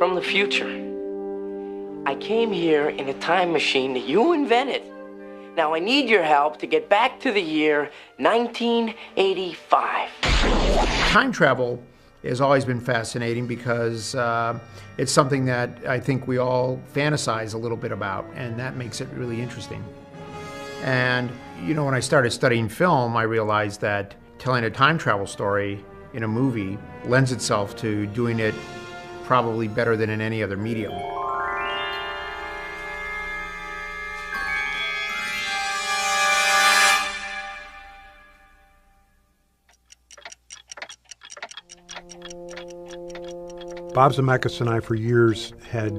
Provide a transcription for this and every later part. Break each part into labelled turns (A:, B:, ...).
A: from the future. I came here in a time machine that you invented. Now I need your help to get back to the year 1985.
B: Time travel has always been fascinating because it's something that I think we all fantasize a little bit about, and that makes it really interesting. And, you know, when I started studying film, I realized that telling a time travel story in a movie lends itself to doing it probably better than in any other medium.
C: Bob Zemeckis and I for years had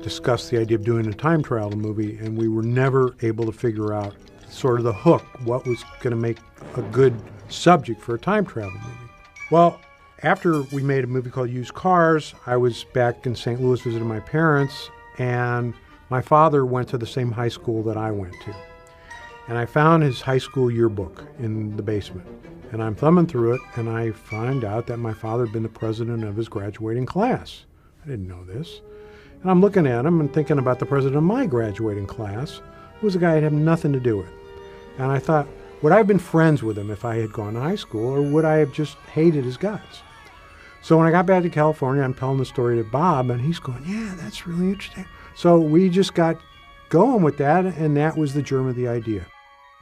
C: discussed the idea of doing a time travel movie, and we were never able to figure out sort of the hook, what was going to make a good subject for a time travel movie. Well, after we made a movie called Used Cars, I was back in St. Louis visiting my parents, and my father went to the same high school that I went to. And I found his high school yearbook in the basement. And I'm thumbing through it, and I find out that my father had been the president of his graduating class. I didn't know this. And I'm looking at him and thinking about the president of my graduating class, who was a guy I'd have nothing to do with. And I thought, would I have been friends with him if I had gone to high school, or would I have just hated his guts? So when I got back to California, I'm telling the story to Bob, and he's going, yeah, that's really interesting. So we just got going with that, and that was the germ of the idea.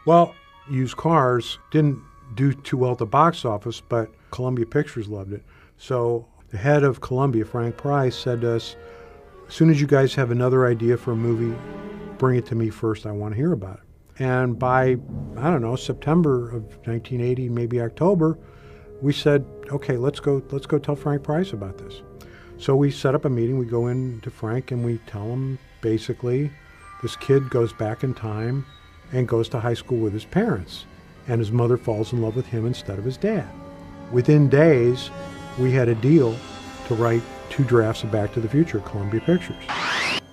C: Well, Used Cars didn't do too well at the box office, but Columbia Pictures loved it. So the head of Columbia, Frank Price, said to us, as soon as you guys have another idea for a movie, bring it to me first. I want to hear about it. And by, I don't know, September of 1980, maybe October, we said, okay, let's go tell Frank Price about this. So we set up a meeting. We go in to Frank and we tell him basically this kid goes back in time and goes to high school with his parents, and his mother falls in love with him instead of his dad. Within days, we had a deal to write 2 drafts of Back to the Future at Columbia Pictures.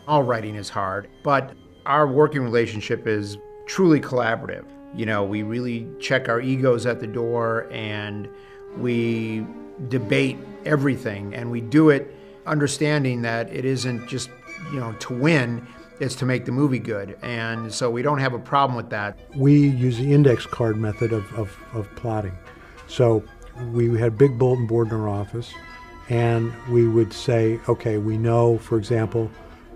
B: All writing is hard, but our working relationship is truly collaborative. You know, we really check our egos at the door, and we debate everything, and we do it understanding that it isn't just, you know, to win, it's to make the movie good. And so we don't have a problem with that.
C: We use the index card method of plotting. So we had a big bulletin board in our office, and we would say, okay, we know, for example,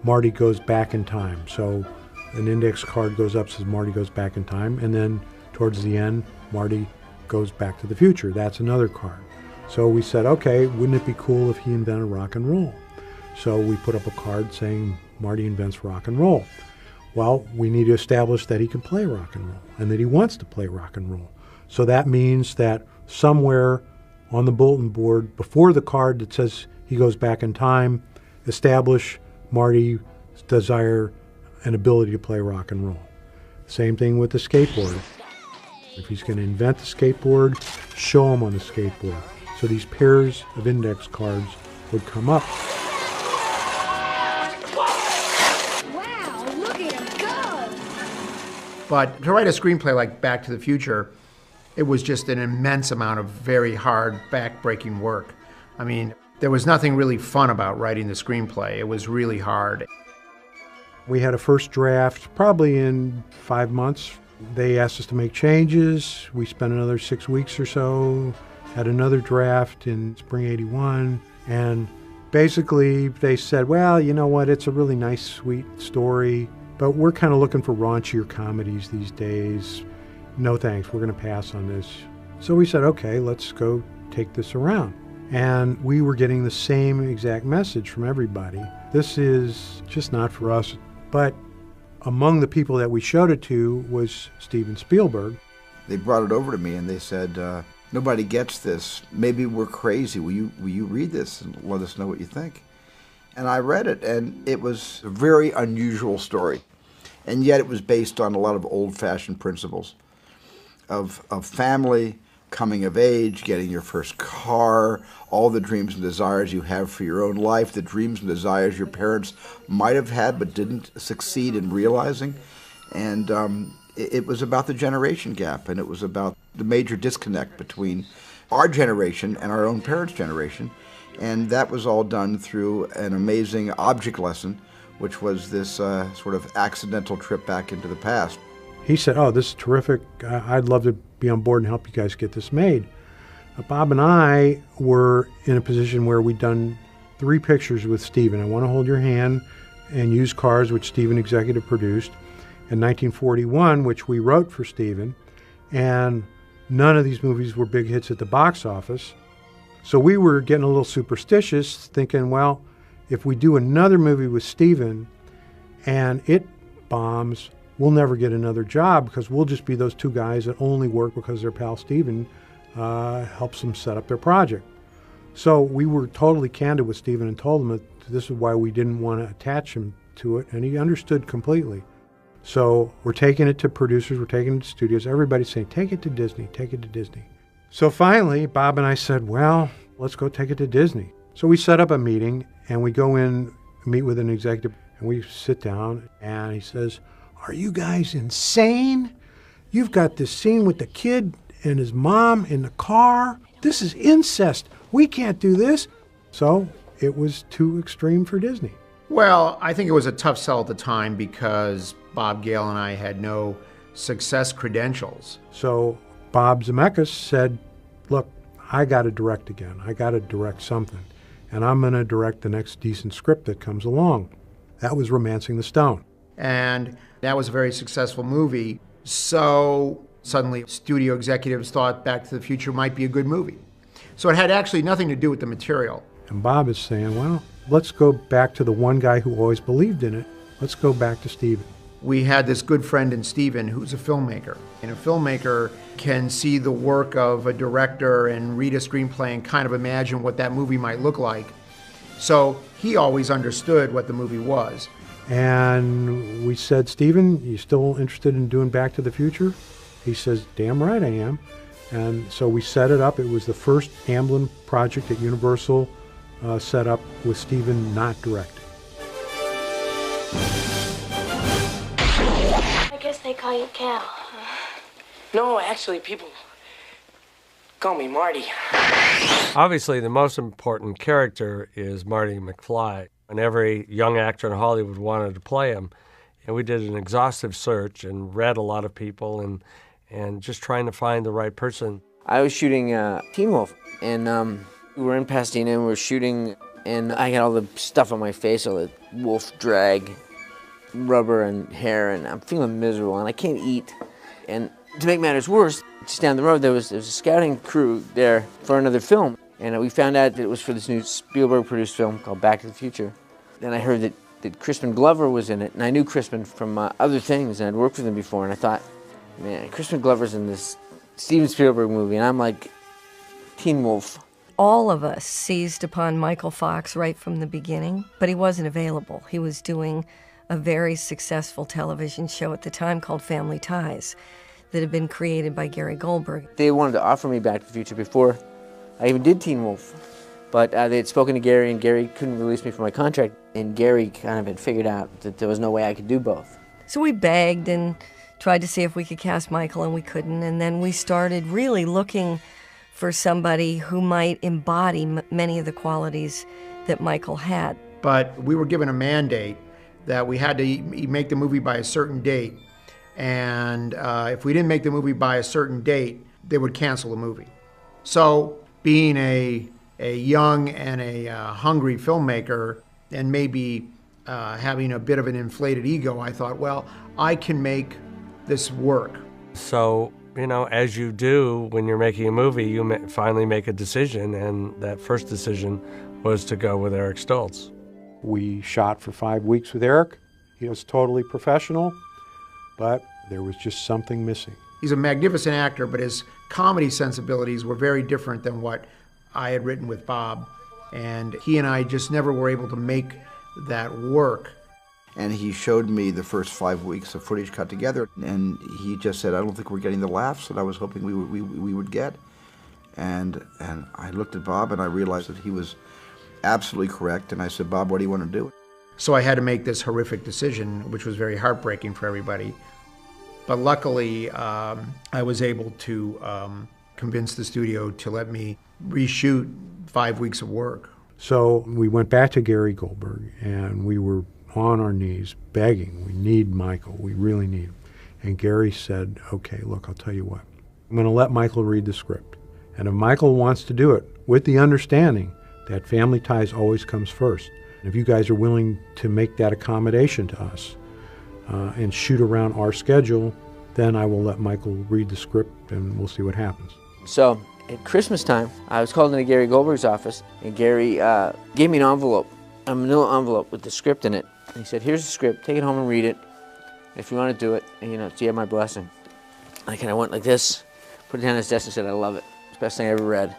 C: Marty goes back in time. So an index card goes up, says Marty goes back in time, and then towards the end, Marty goes back to the future. That's another card. So we said, okay, wouldn't it be cool if he invented rock and roll? So we put up a card saying Marty invents rock and roll. Well, we need to establish that he can play rock and roll and that he wants to play rock and roll. So that means that somewhere on the bulletin board before the card that says he goes back in time, establish Marty's desire and ability to play rock and roll. Same thing with the skateboard. If he's going to invent the skateboard, show him on the skateboard. So these pairs of index cards would come up.
D: Wow, look at him go!
B: But to write a screenplay like Back to the Future, it was just an immense amount of very hard, back-breaking work. I mean, there was nothing really fun about writing the screenplay. It was really hard.
C: We had a first draft probably in 5 months. They asked us to make changes. We spent another 6 weeks or so, had another draft in spring '81, and basically they said, well, you know what, it's a really nice, sweet story, but we're kind of looking for raunchier comedies these days. No thanks, we're going to pass on this. So we said, okay, let's go take this around. And we were getting the same exact message from everybody. This is just not for us. But among the people that we showed it to was Steven Spielberg.
E: They brought it over to me and they said, nobody gets this. Maybe we're crazy. Will you read this and let us know what you think? And I read it, and it was a very unusual story. And yet it was based on a lot of old-fashioned principles of family, coming of age, getting your first car, all the dreams and desires you have for your own life, the dreams and desires your parents might have had but didn't succeed in realizing. And it was about the generation gap, and it was about the major disconnect between our generation and our own parents' generation And that was all done through an amazing object lesson, which was this sort of accidental trip back into the past.
C: He said, "Oh, this is terrific. I'd love to be on board and help you guys get this made." Bob and I were in a position where we'd done 3 pictures with Steven. I Want to Hold Your Hand and Used Cars, which Steven executive produced, and 1941, which we wrote for Steven. And none of these movies were big hits at the box office. So we were getting a little superstitious, thinking, well, if we do another movie with Steven and it bombs, we'll never get another job because we'll just be those 2 guys that only work because their pal Steven helps them set up their project. So we were totally candid with Steven and told him that this is why we didn't want to attach him to it, and he understood completely. So we're taking it to producers, we're taking it to studios, everybody's saying, take it to Disney, take it to Disney. So finally, Bob and I said, well, let's go take it to Disney. So we set up a meeting, and we go in, meet with an executive, and we sit down, and he says, "Are you guys insane? You've got this scene with the kid and his mom in the car. This is incest. We can't do this." So it was too extreme for Disney.
B: Well, I think it was a tough sell at the time because Bob Gale and I had no success credentials.
C: So Bob Zemeckis said, look, I got to direct again. I got to direct something. And I'm going to direct the next decent script that comes along. That was Romancing the Stone.
B: And that was a very successful movie. So suddenly studio executives thought Back to the Future might be a good movie. So it had actually nothing to do with the material.
C: And Bob is saying, well, let's go back to the one guy who always believed in it. Let's go back to Steven.
B: We had this good friend in Steven who's a filmmaker. And a filmmaker can see the work of a director and read a screenplay and kind of imagine what that movie might look like. So he always understood what the movie was.
C: And we said, Steven, you still interested in doing Back to the Future? He says, damn right I am. And so we set it up. It was the first Amblin project that Universal set up with Steven not directing.
F: I guess they call you Cal.
A: No, actually, people call me Marty.
G: Obviously, the most important character is Marty McFly, and every young actor in Hollywood wanted to play him. And we did an exhaustive search and read a lot of people and just trying to find the right person.
H: I was shooting Teen Wolf, and we were in Pasadena and we were shooting, and I got all the stuff on my face, all the wolf drag, rubber and hair, and I'm feeling miserable, and I can't eat. And to make matters worse, just down the road, there was a scouting crew there for another film, and we found out that it was for this new Spielberg-produced film called Back to the Future. Then I heard that Crispin Glover was in it, and I knew Crispin from other things, and I'd worked with him before, and I thought, man, Crispin Glover's in this Steven Spielberg movie, and I'm like Teen Wolf.
I: All of us seized upon Michael Fox right from the beginning, but he wasn't available. He was doing a very successful television show at the time called Family Ties that had been created by Gary Goldberg.
H: They wanted to offer me Back to the Future before I even did Teen Wolf, but they had spoken to Gary, and Gary couldn't release me from my contract, and Gary kind of had figured out that there was no way I could do both.
I: So we begged and tried to see if we could cast Michael, and we couldn't, and then we started really looking for somebody who might embody many of the qualities that Michael had.
B: But we were given a mandate that we had to make the movie by a certain date, and if we didn't make the movie by a certain date, they would cancel the movie. So being a young and a hungry filmmaker, and maybe having a bit of an inflated ego, I thought, well, I can make this work.
G: So, you know, as you do when you're making a movie, you finally make a decision, and that first decision was to go with Eric Stoltz.
C: We shot for 5 weeks with Eric. He was totally professional, but there was just something missing.
B: He's a magnificent actor, but his comedy sensibilities were very different than what I had written with Bob. And he and I just never were able to make that work.
E: And he showed me the first 5 weeks of footage cut together, and he just said, I don't think we're getting the laughs that I was hoping we would get. And I looked at Bob, and I realized that he was absolutely correct, and I said, Bob, what do you want to do?
B: So I had to make this horrific decision, which was very heartbreaking for everybody. But luckily, I was able to convince the studio to let me reshoot 5 weeks of work.
C: So we went back to Gary Goldberg, and we were on our knees begging, we need Michael, we really need him. And Gary said, okay, look, I'll tell you what. I'm going to let Michael read the script. And if Michael wants to do it, with the understanding that Family Ties always comes first, and if you guys are willing to make that accommodation to us and shoot around our schedule, then I will let Michael read the script and we'll see what happens.
H: So at Christmas time, I was called into Gary Goldberg's office, and Gary gave me an envelope, a manila envelope with the script in it. And he said, here's the script, take it home and read it. If you want to do it, and, you know, so you have my blessing. Like, and I went like this, put it down on his desk and said, I love it. It's the best thing I ever read.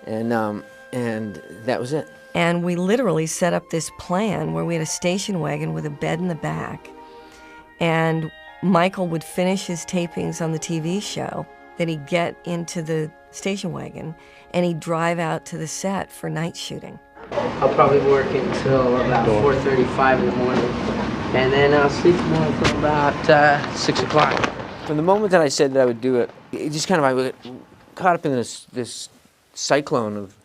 H: And that was it.
I: And we literally set up this plan where we had a station wagon with a bed in the back. And Michael would finish his tapings on the TV show. Then he'd get into the station wagon and he'd drive out to the set for night shooting.
A: I'll probably work until about 4:35 in the morning. And then I'll sleep more until about 6 o'clock.
H: From the moment that I said that I would do it, it just kind of, I got caught up in this cyclone of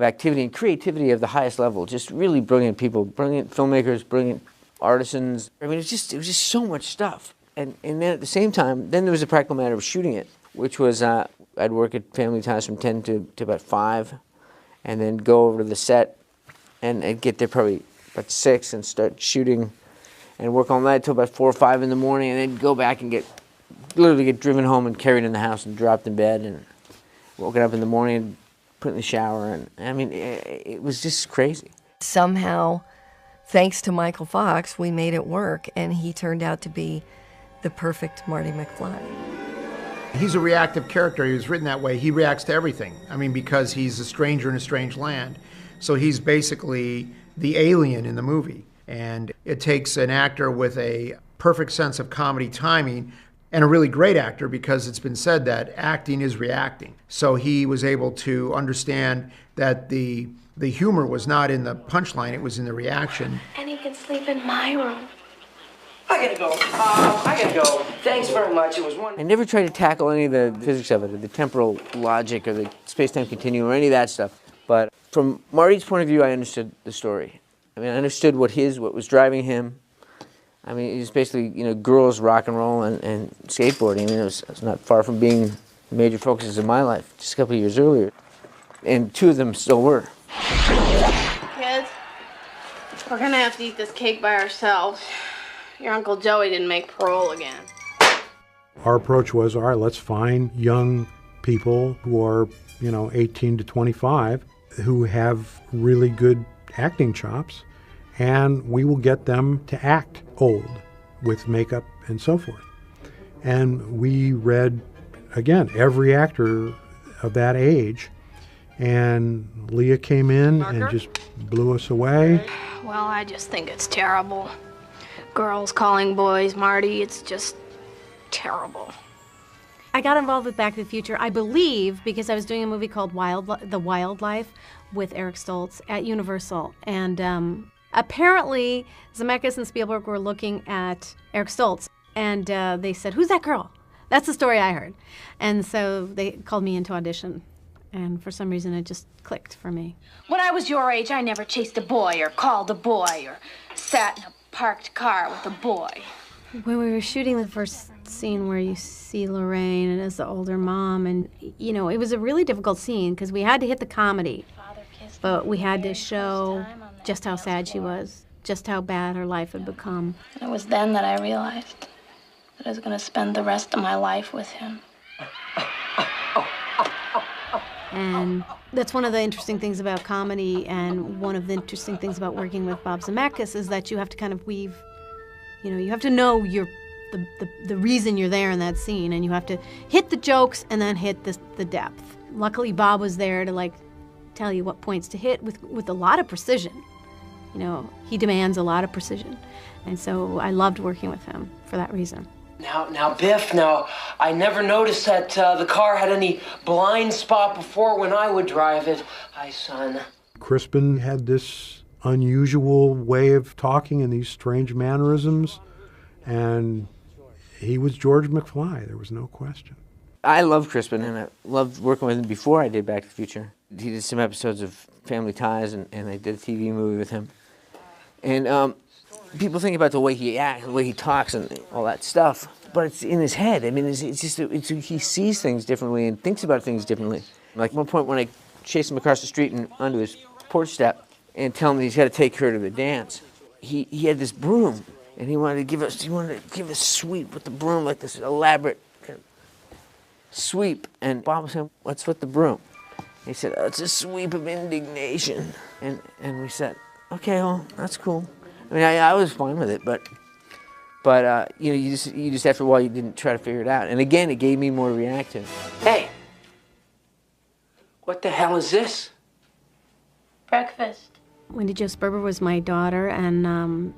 H: activity and creativity of the highest level. Just really brilliant people, brilliant filmmakers, brilliant artisans. I mean, it was just so much stuff. And then at the same time, then there was a practical matter of shooting it, which was I'd work at Family Ties from 10 to about 5, and then go over to the set and I'd get there probably about 6 and start shooting and work all night till about 4 or 5 in the morning, and then go back and literally get driven home and carried in the house and dropped in bed and woken up in the morning and put in the shower. And I mean, it was just crazy.
I: Somehow, thanks to Michael Fox, we made it work, and he turned out to be the perfect Marty McFly.
B: He's a reactive character. He was written that way. He reacts to everything. I mean, because he's a stranger in a strange land. So he's basically the alien in the movie. And it takes an actor with a perfect sense of comedy timing and a really great actor, because it's been said that acting is reacting. So he was able to understand that the humor was not in the punchline, it was in the reaction.
D: And he can sleep in my room.
A: I gotta go. I gotta go. Thanks very much. It was wonderful.
H: I never tried to tackle any of the physics of it, or the temporal logic, or the space-time continuum, or any of that stuff. But from Marty's point of view, I understood the story. I mean, I understood what was driving him. I mean, it was basically, you know, girls, rock and roll, and skateboarding. I mean, it was not far from being major focuses of my life, just a couple of years earlier. And 2 of them still were.
F: Kids, we're gonna have to eat this cake by ourselves. Your Uncle Joey didn't make parole again.
C: Our approach was, all right, let's find young people who are, 18 to 25 who have really good acting chops, and we will get them to act old with makeup and so forth. And we read, again, every actor of that age, and Leah came in and just blew us away.
F: Well, I just think it's terrible. Girls calling boys Marty, it's just terrible.
J: I got involved with Back to the Future, I believe, because I was doing a movie called The Wildlife with Eric Stoltz at Universal. And apparently, Zemeckis and Spielberg were looking at Eric Stoltz, and they said, "Who's that girl?" That's the story I heard. And so they called me into audition. And for some reason, it just clicked for me.
D: When I was your age, I never chased a boy or called a boy or sat in a parked car with a boy.
J: When we were shooting the first scene where you see Lorraine and as the older mom, and it was a really difficult scene because we had to hit the comedy, but we had to show just how sad she was, just how bad her life had become.
F: And it was then that I realized that I was going to spend the rest of my life with him.
J: And that's one of the interesting things about comedy, and one of the interesting things about working with Bob Zemeckis is that you have to kind of weave, you have to know the reason you're there in that scene, and you have to hit the jokes and then hit the depth. Luckily, Bob was there to tell you what points to hit with a lot of precision. He demands a lot of precision, and so I loved working with him for that reason.
A: Now, Biff, I never noticed that the car had any blind spot before when I would drive it. Hi, son.
C: Crispin had this unusual way of talking and these strange mannerisms, and he was George McFly. There was no question.
H: I love Crispin, and I loved working with him before I did Back to the Future. He did some episodes of Family Ties, and I did a TV movie with him. And people think about the way he acts, the way he talks, and all that stuff, but it's in his head. I mean, he sees things differently and thinks about things differently. Like one point when I chased him across the street and onto his porch step and tell him that he's got to take her to the dance, he had this broom, and he wanted to give us sweep with the broom, like this elaborate kind of sweep. And Bob said, "What's with the broom?" He said, "Oh, it's a sweep of indignation." And we said, "Okay, well, that's cool." I mean, I was fine with it, but you know, you just after a while you didn't try to figure it out. And again, it gave me more reactive.
A: Hey, what the hell is this?
F: Breakfast.
J: Wendy Jo Sperber was my daughter, and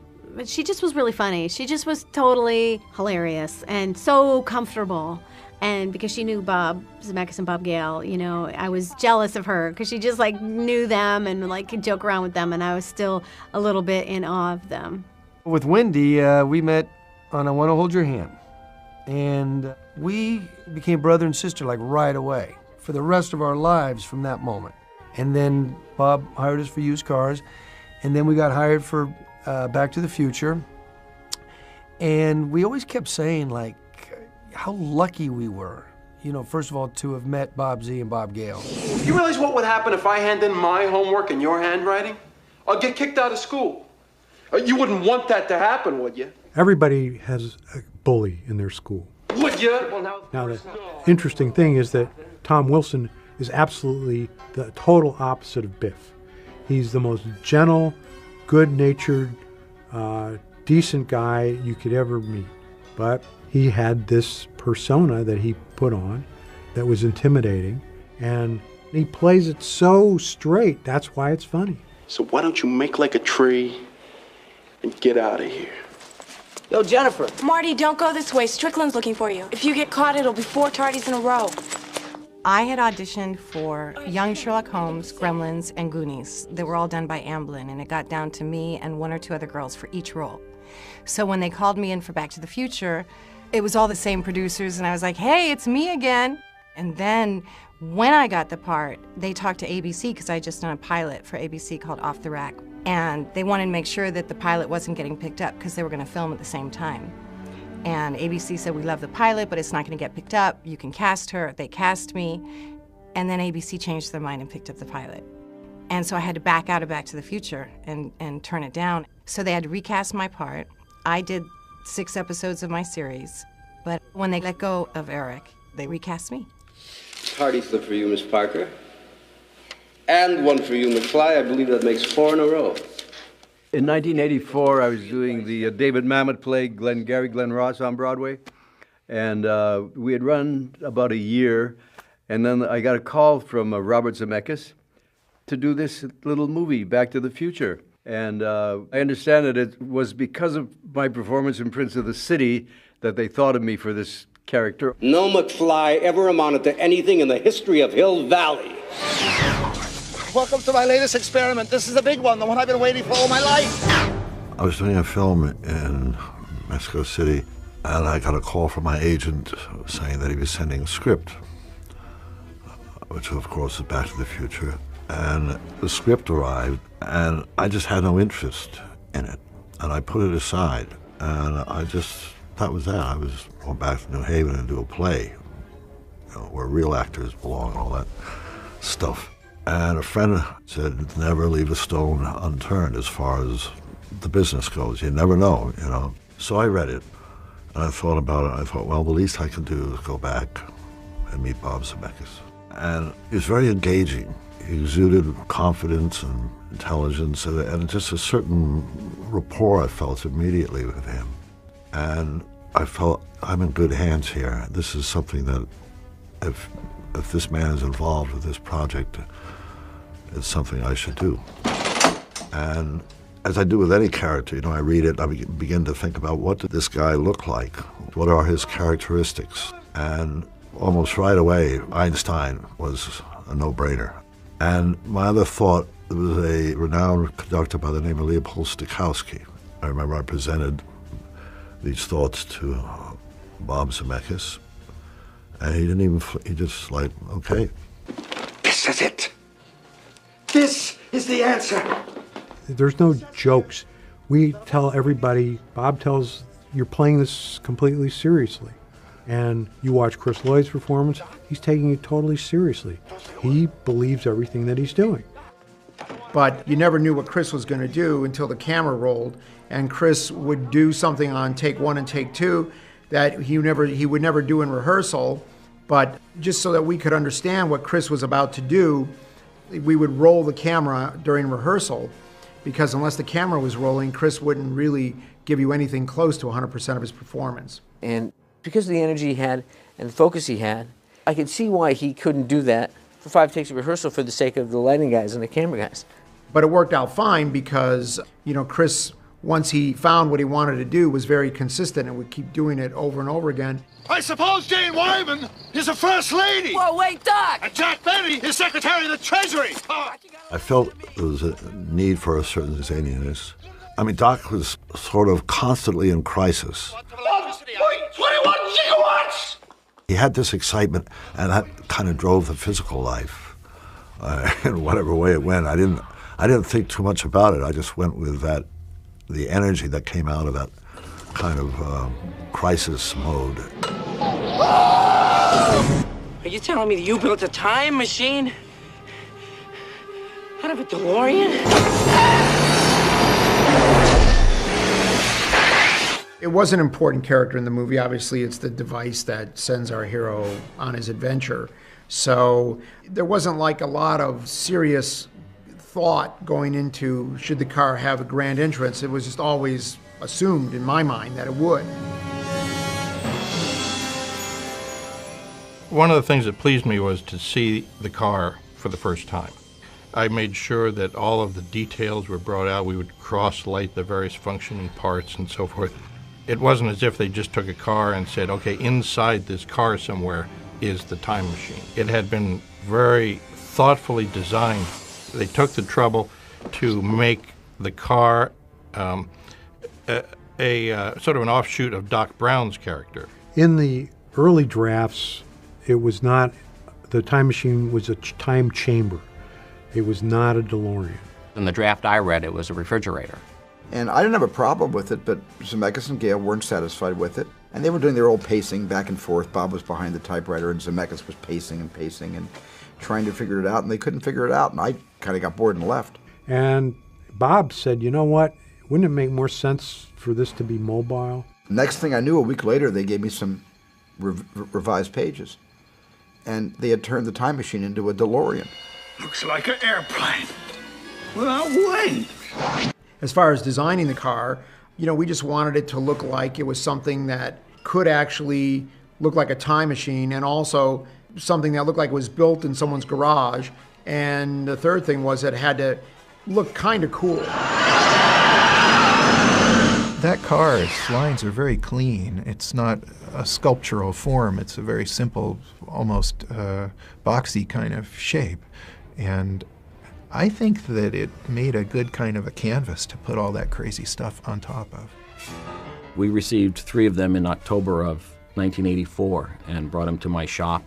J: she just was really funny. She just was totally hilarious and so comfortable. And because she knew Bob Zemeckis and Bob Gale, you know, I was jealous of her because she just like knew them and like could joke around with them, and I was still a little bit in awe of them.
K: With Wendy, we met on I Want to Hold Your Hand, and we became brother and sister like right away for the rest of our lives from that moment. And then Bob hired us for used cars, and then we got hired for Back to the Future, and we always kept saying like how lucky we were, you know, first of all, to have met Bob Z and Bob Gale.
L: You realize what would happen if I hand in my homework in your handwriting? I'll get kicked out of school. You wouldn't want that to happen, would you?
C: Everybody has a bully in their school.
L: Would you?
C: Now, the interesting thing is that Tom Wilson is absolutely the total opposite of Biff. He's the most gentle, good-natured, decent guy you could ever meet. But he had this persona that he put on that was intimidating, and he plays it so straight. That's why it's funny.
L: So why don't you make like a tree and get out of here?
H: Yo, Jennifer.
M: Marty, don't go this way. Strickland's looking for you. If you get caught, it'll be 4 tardies in a row.
N: I had auditioned for Young Sherlock Holmes, Gremlins, and Goonies. They were all done by Amblin, and it got down to me and 1 or 2 other girls for each role. So when they called me in for Back to the Future, it was all the same producers, and I was like, hey, it's me again. And then when I got the part, they talked to ABC, because I had just done a pilot for ABC called Off the Rack. And they wanted to make sure that the pilot wasn't getting picked up, because they were going to film at the same time. And ABC said, we love the pilot, but it's not going to get picked up. You can cast her. They cast me. And then ABC changed their mind and picked up the pilot. And so I had to back out of Back to the Future and turn it down. So they had to recast my part. I did 6 episodes of my series. But when they let go of Eric, they recast me.
O: Hearty slip for you, Miss Parker. And 1 for you, McFly. I believe that makes 4 in a row.
P: In 1984, I was doing the David Mamet play, Gary Glenn Ross on Broadway. And we had run about a year. And then I got a call from Robert Zemeckis to do this little movie, Back to the Future. And I understand that it was because of my performance in Prince of the City that they thought of me for this character.
O: No McFly ever amounted to anything in the history of Hill Valley.
Q: Welcome to my latest experiment. This is the big one, the one I've been waiting for all my life.
R: I was doing a film in Mexico City, and I got a call from my agent saying that he was sending a script, which of course is Back to the Future. And the script arrived, and I just had no interest in it. And I put it aside, and that was that. I was going back to New Haven and do a play, you know, where real actors belong and all that stuff. And a friend said, never leave a stone unturned as far as the business goes. You never know, you know. So I read it, and I thought about it. I thought, well, the least I can do is go back and meet Bob Zemeckis. And he was very engaging. He exuded confidence and intelligence, and just a certain rapport I felt immediately with him. And I felt, I'm in good hands here. This is something that, if this man is involved with this project, it's something I should do. And as I do with any character, you know, I read it, I begin to think about what did this guy look like? What are his characteristics? And almost right away, Einstein was a no-brainer. And my other thought, there was a renowned conductor by the name of Leopold Stokowski. I remember I presented these thoughts to Bob Zemeckis, and he just like, okay.
L: This is it.
Q: This is the answer.
C: There's no jokes. We tell everybody, Bob tells, you're playing this completely seriously. And you watch Chris Lloyd's performance, he's taking it totally seriously. He believes everything that he's doing.
B: But you never knew what Chris was going to do until the camera rolled, and Chris would do something on take one and take two that he would never do in rehearsal. But just so that we could understand what Chris was about to do, we would roll the camera during rehearsal, because unless the camera was rolling, Chris wouldn't really give you anything close to 100% of his performance.
H: And because of the energy he had and the focus he had, I could see why he couldn't do that for 5 takes of rehearsal for the sake of the lighting guys and the camera guys.
B: But it worked out fine because, Chris, once he found what he wanted to do, was very consistent and would keep doing it over and over again.
Q: I suppose Jane Wyman is a first lady.
M: Whoa, wait, Doc!
Q: And Jack Benny is Secretary of the Treasury.
R: I felt there was a need for a certain zaniness. I mean, Doc was sort of constantly in crisis.
Q: 21 gigawatts!
R: He had this excitement, and that kind of drove the physical life in whatever way it went. I didn't think too much about it. I just went with the energy that came out of that kind of crisis mode.
A: Are you telling me that you built a time machine out of a DeLorean?
B: It was an important character in the movie. Obviously, it's the device that sends our hero on his adventure. So there wasn't like a lot of serious thought going into should the car have a grand entrance. It was just always assumed in my mind that it would.
S: One of the things that pleased me was to see the car for the first time. I made sure that all of the details were brought out. We would cross-light the various functioning parts and so forth. It wasn't as if they just took a car and said, okay, inside this car somewhere is the time machine. It had been very thoughtfully designed. They took the trouble to make the car a sort of an offshoot of Doc Brown's character.
C: In the early drafts, it was not, the time machine was a time chamber. It was not a DeLorean.
T: In the draft I read, it was a refrigerator.
E: And I didn't have a problem with it, but Zemeckis and Gale weren't satisfied with it. And they were doing their old pacing back and forth. Bob was behind the typewriter, and Zemeckis was pacing and trying to figure it out, and they couldn't figure it out, and I kind of got bored and left.
C: And Bob said, you know what, wouldn't it make more sense for this to be mobile?
E: Next thing I knew, a week later, they gave me some revised pages. And they had turned the time machine into a DeLorean.
Q: Looks like an airplane without wings.
B: As far as designing the car, we just wanted it to look like it was something that could actually look like a time machine, and also something that looked like it was built in someone's garage. And the third thing was that it had to look kind of cool.
U: That car's lines are very clean. It's not a sculptural form. It's a very simple, almost boxy kind of shape. And I think that it made a good kind of a canvas to put all that crazy stuff on top of.
T: We received 3 of them in October of 1984 and brought them to my shop.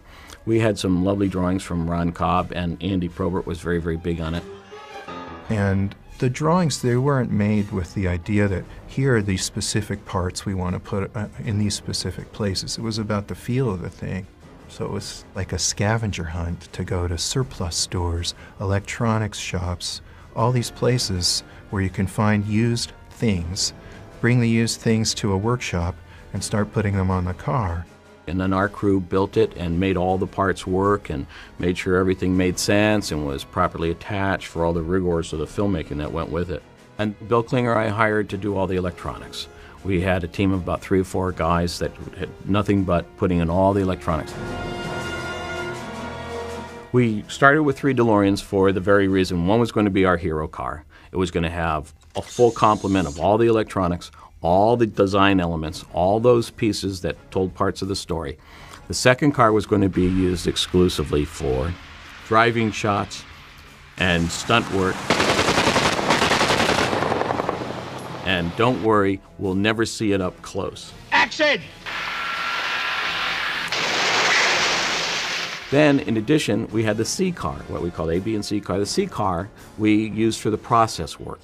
T: We had some lovely drawings from Ron Cobb, and Andy Probert was very, very big on it.
U: And the drawings, they weren't made with the idea that here are these specific parts we want to put in these specific places. It was about the feel of the thing. So it was like a scavenger hunt to go to surplus stores, electronics shops, all these places where you can find used things, bring the used things to a workshop and start putting them on the car.
T: And then our crew built it and made all the parts work and made sure everything made sense and was properly attached for all the rigors of the filmmaking that went with it. And Bill Klinger I hired to do all the electronics. We had a team of about 3 or 4 guys that had nothing but putting in all the electronics. We started with 3 DeLoreans for the very reason one was going to be our hero car. It was going to have a full complement of all the electronics, all the design elements, all those pieces that told parts of the story. The second car was going to be used exclusively for driving shots and stunt work. And don't worry, we'll never see it up close.
Q: Action!
T: Then, in addition, we had the C car, what we call A, B, and C car. The C car we used for the process work.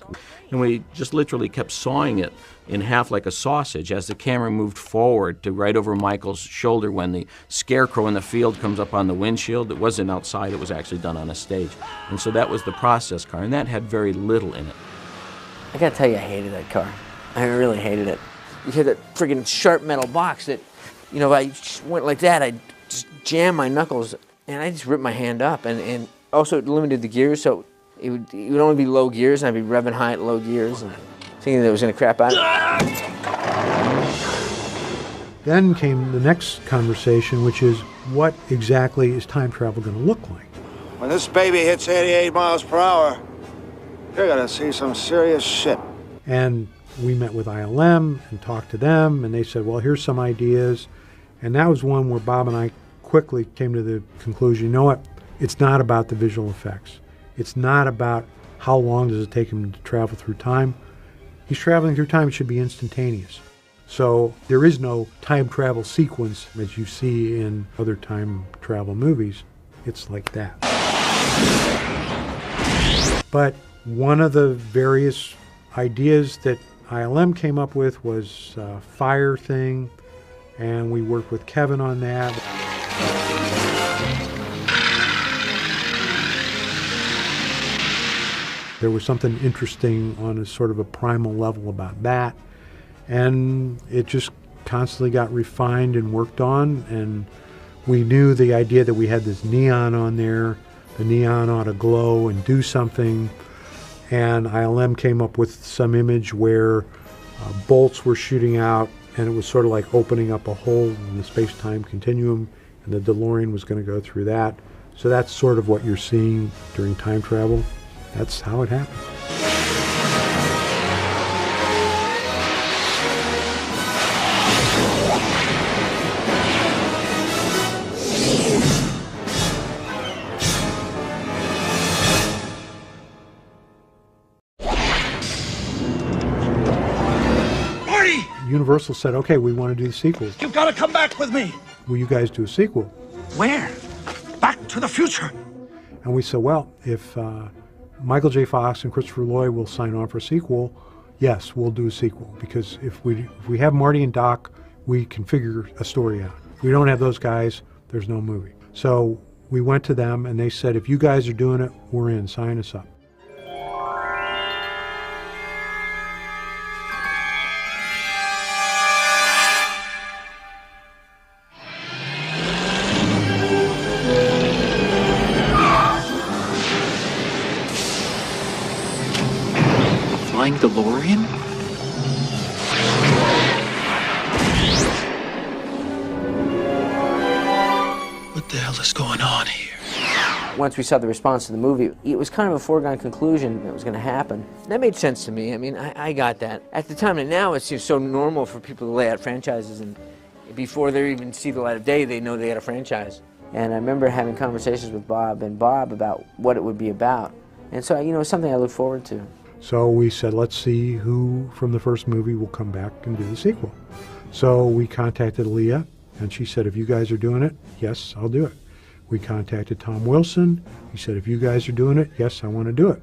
T: And we just literally kept sawing it in half like a sausage as the camera moved forward to right over Michael's shoulder when the scarecrow in the field comes up on the windshield. It wasn't outside, it was actually done on a stage. And so that was the process car, and that had very little in it.
H: I gotta tell you, I hated that car. I really hated it. You had that friggin' sharp metal box that, you know, if I just went like that, I'd just jam my knuckles, and I just ripped my hand up. And also it limited the gears, so it would only be low gears, and I'd be revving high at low gears, and thinking that it was gonna crap out.
C: Then came the next conversation, which is, what exactly is time travel gonna look like?
Q: When this baby hits 88 miles per hour, you're gonna see some serious shit.
C: And we met with ILM and talked to them, and they said, well, here's some ideas. And that was one where Bob and I quickly came to the conclusion, you know what, it's not about the visual effects. It's not about how long does it take him to travel through time. He's traveling through time, it should be instantaneous. So there is no time travel sequence as you see in other time travel movies. It's like that. But one of the various ideas that ILM came up with was a fire thing, and we worked with Kevin on that. There was something interesting on a sort of a primal level about that, and it just constantly got refined and worked on, and we knew the idea that we had this neon on there, the neon ought to glow and do something, and ILM came up with some image where bolts were shooting out, and it was sort of like opening up a hole in the space-time continuum, and the DeLorean was going to go through that. So that's sort of what you're seeing during time travel. That's how it happened. Universal said, okay, we want to do the sequels.
Q: You've got to come back with me.
C: Will you guys do a sequel?
Q: Where? Back to the future.
C: And we said, well, if Michael J. Fox and Christopher Lloyd will sign on for a sequel, yes, we'll do a sequel. Because if we have Marty and Doc, we can figure a story out. If we don't have those guys, there's no movie. So we went to them and they said, if you guys are doing it, we're in, sign us up.
G: Flying DeLorean? What the hell is going on here?
H: Once we saw the response to the movie, it was kind of a foregone conclusion that was going to happen. That made sense to me. I mean, I got that. At the time, and now it's just so normal for people to lay out franchises, and before they even see the light of day, they know they got a franchise. And I remember having conversations with Bob about what it would be about. And so, you know, it's something I look forward to.
C: So we said, let's see who from the first movie will come back and do the sequel. So we contacted Leah, and she said, if you guys are doing it, yes, I'll do it. We contacted Tom Wilson. He said, if you guys are doing it, yes, I want to do it.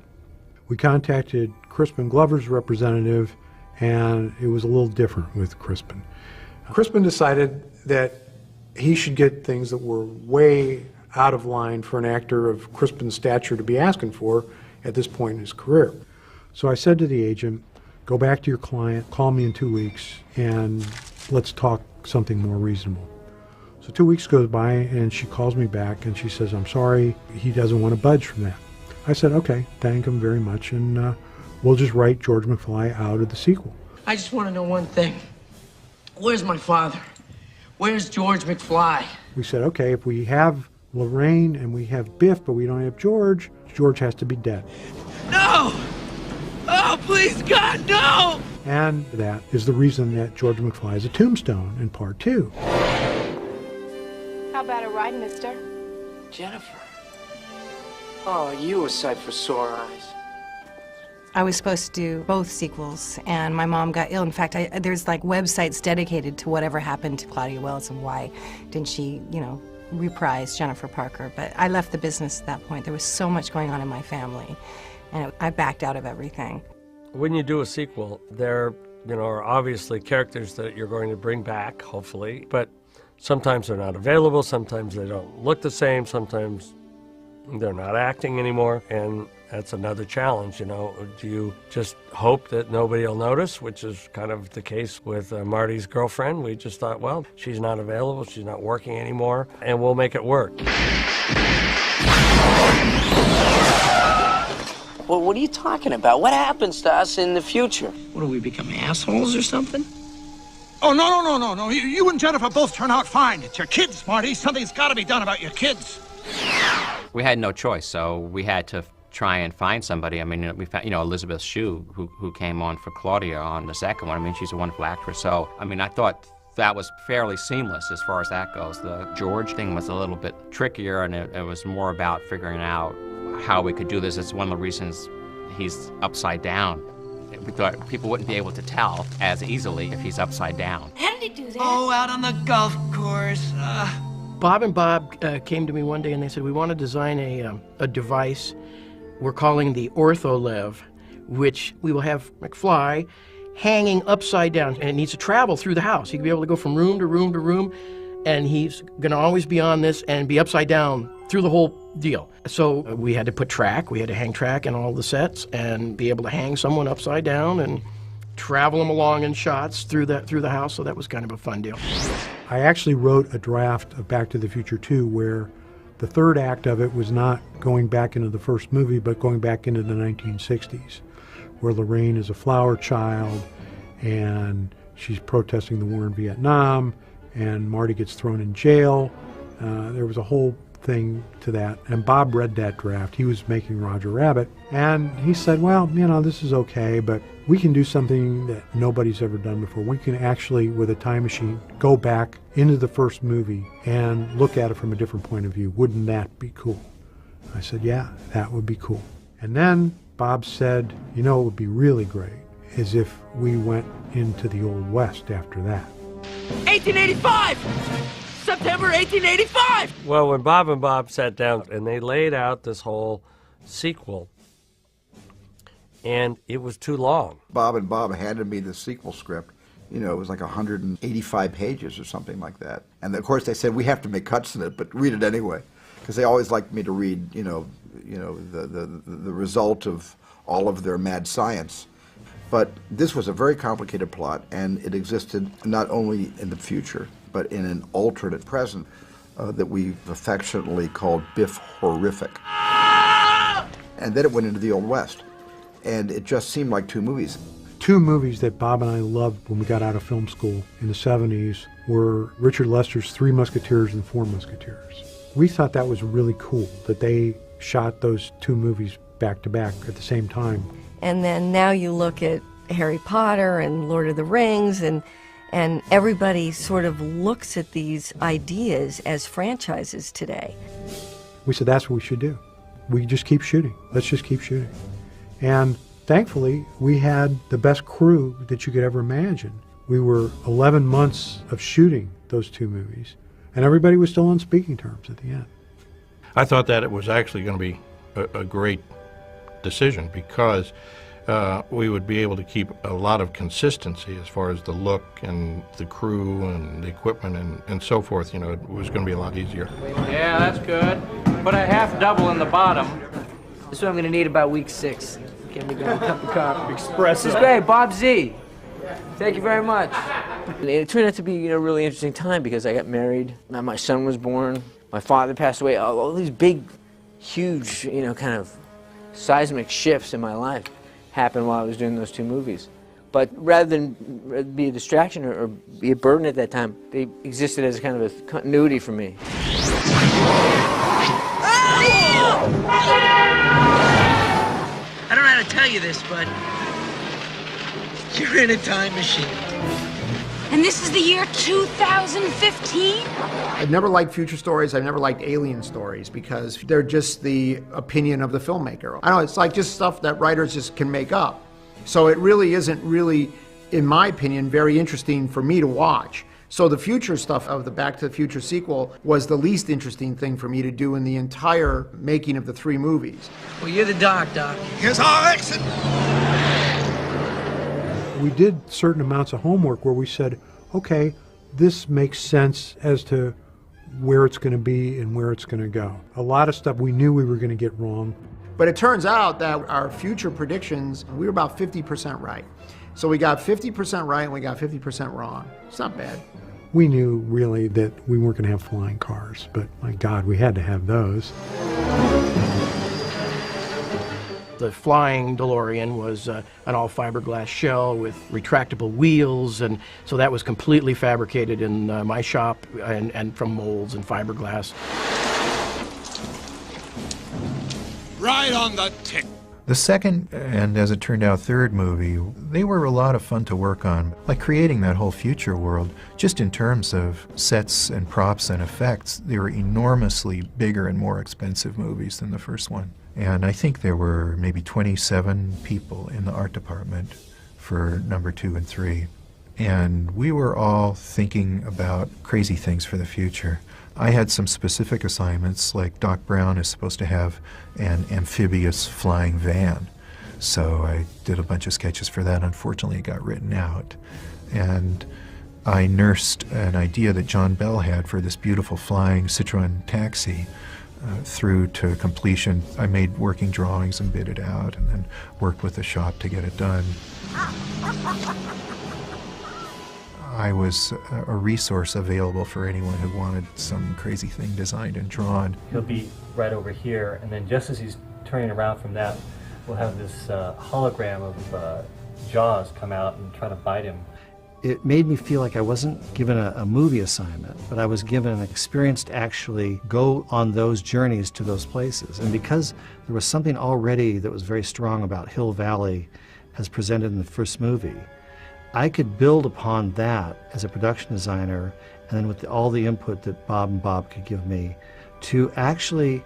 C: We contacted Crispin Glover's representative, and it was a little different with Crispin. Crispin decided that he should get things that were way out of line for an actor of Crispin's stature to be asking for at this point in his career. So I said to the agent, go back to your client, call me in 2 weeks, and let's talk something more reasonable. So 2 weeks goes by, and she calls me back, and she says, I'm sorry, he doesn't want to budge from that. I said, okay, thank him very much, and we'll just write George McFly out of the sequel.
A: I just want to know one thing. Where's my father? Where's George McFly?
C: We said, okay, if we have Lorraine and we have Biff, but we don't have George, George has to be dead.
A: No! Oh, please, God, no!
C: And that is the reason that George McFly is a tombstone in part 2.
M: How about a ride, mister?
A: Jennifer. Oh, you a sight for sore eyes.
N: I was supposed to do both sequels, and my mom got ill. In fact, there's like websites dedicated to whatever happened to Claudia Wells and why didn't she, you know, reprise Jennifer Parker, but I left the business at that point. There was so much going on in my family, and I backed out of everything.
K: When you do a sequel, there are obviously characters that you're going to bring back, hopefully, but sometimes they're not available, sometimes they don't look the same, sometimes they're not acting anymore, and that's another challenge, Do you just hope that nobody will notice, which is kind of the case with Marty's girlfriend? We just thought, well, she's not available, she's not working anymore, and we'll make it work.
A: Well, what are you talking about? What happens to us in the future? What, do we become assholes or something?
Q: Oh, no. You and Jennifer both turn out fine. It's your kids, Marty. Something's got to be done about your kids.
I: We had no choice, so we had to try and find somebody. I mean, we found, Elizabeth Shue, who came on for Claudia on the second one. I mean, she's a wonderful actress. So, I mean, I thought that was fairly seamless as far as that goes. The George thing was a little bit trickier, and it was more about figuring out how we could do this. It's one of the reasons he's upside down. We thought people wouldn't be able to tell as easily if he's upside down.
M: How did he do that?
A: Oh, out on the golf course.
V: Bob and Bob came to me one day and they said, we want to design a device we're calling the OrthoLev, which we will have McFly hanging upside down, and it needs to travel through the house. He can be able to go from room to room to room, and he's going to always be on this and be upside down through the whole deal. So we had to put track, we had to hang track in all the sets and be able to hang someone upside down and travel them along in shots through the house, so that was kind of a fun deal.
C: I actually wrote a draft of Back to the Future 2 where the third act of it was not going back into the first movie, but going back into the 1960s, where Lorraine is a flower child and she's protesting the war in Vietnam, and Marty gets thrown in jail. There was a whole thing to that, and Bob read that draft. He was making Roger Rabbit, and he said, well, this is okay, but we can do something that nobody's ever done before. We can actually, with a time machine, go back into the first movie and look at it from a different point of view. Wouldn't that be cool? I said, yeah, that would be cool. And then Bob said, it would be really great is if we went into the Old West after that.
A: 1885! September 1885!
K: Well, when Bob and Bob sat down and they laid out this whole sequel, and it was too long.
E: Bob and Bob handed me the sequel script. It was like 185 pages or something like that. And of course they said, we have to make cuts in it, but read it anyway. Because they always liked me to read, the result of all of their mad science. But this was a very complicated plot, and it existed not only in the future, but in an alternate present that we affectionately called Biff Horrific. And then it went into the Old West. And it just seemed like two movies.
C: Two movies that Bob and I loved when we got out of film school in the 70s were Richard Lester's Three Musketeers and Four Musketeers. We thought that was really cool, that they shot those two movies back to back at the same time.
W: And then now you look at Harry Potter and Lord of the Rings, and everybody sort of looks at these ideas as franchises today.
C: We said that's what we should do. We just keep shooting. Let's just keep shooting. And thankfully, we had the best crew that you could ever imagine. We were 11 months of shooting those two movies, and everybody was still on speaking terms at the end.
S: I thought that it was actually going to be a great decision because we would be able to keep a lot of consistency as far as the look and the crew and the equipment and so forth. It was going to be a lot easier.
A: Yeah, that's good. Put a half double in the bottom. This is what I'm going to need about week 6. Get me going, cup of coffee. Espresso. This is great, Bob Z. Thank you very much.
H: It turned out to be a really interesting time because I got married, and my son was born, my father passed away, all these big, huge, kind of seismic shifts in my life happened while I was doing those two movies. But rather than be a distraction or be a burden at that time, they existed as kind of a continuity for me.
A: I don't know how to tell you this, but you're in a time machine.
M: And this is the year 2015?
B: I've never liked future stories. I've never liked alien stories because they're just the opinion of the filmmaker. I don't know, it's like just stuff that writers just can make up. So it really isn't really, in my opinion, very interesting for me to watch So the future stuff of the Back to the Future sequel was the least interesting thing for me to do in the entire making of the 3 movies.
A: Well, you're the Doc.
Q: Here's our exit.
C: We did certain amounts of homework where we said, okay, this makes sense as to where it's going to be and where it's going to go. A lot of stuff we knew we were going to get wrong.
B: But it turns out that our future predictions, we were about 50% right. So we got 50% right and we got 50% wrong. It's not bad.
C: We knew really that we weren't going to have flying cars, but my God, we had to have those.
V: The flying DeLorean was an all fiberglass shell with retractable wheels, and so that was completely fabricated in my shop and from molds and fiberglass.
Q: Right on the tick.
U: The second, and as it turned out, third movie, they were a lot of fun to work on. Like creating that whole future world, just in terms of sets and props and effects, they were enormously bigger and more expensive movies than the first one. And I think there were maybe 27 people in the art department for number 2 and 3. And we were all thinking about crazy things for the future. I had some specific assignments, like Doc Brown is supposed to have an amphibious flying van. So I did a bunch of sketches for that. Unfortunately, it got written out. And I nursed an idea that John Bell had for this beautiful flying Citroen taxi through to completion. I made working drawings and bid it out, and then worked with the shop to get it done. I was a resource available for anyone who wanted some crazy thing designed and drawn.
D: He'll be right over here, and then just as he's turning around from that, we'll have this hologram of Jaws come out and try to bite him.
F: It made me feel like I wasn't given a movie assignment, but I was given an experience to actually go on those journeys to those places. And because there was something already that was very strong about Hill Valley as presented in the first movie, I could build upon that as a production designer, and then with all the input that Bob and Bob could give me, to actually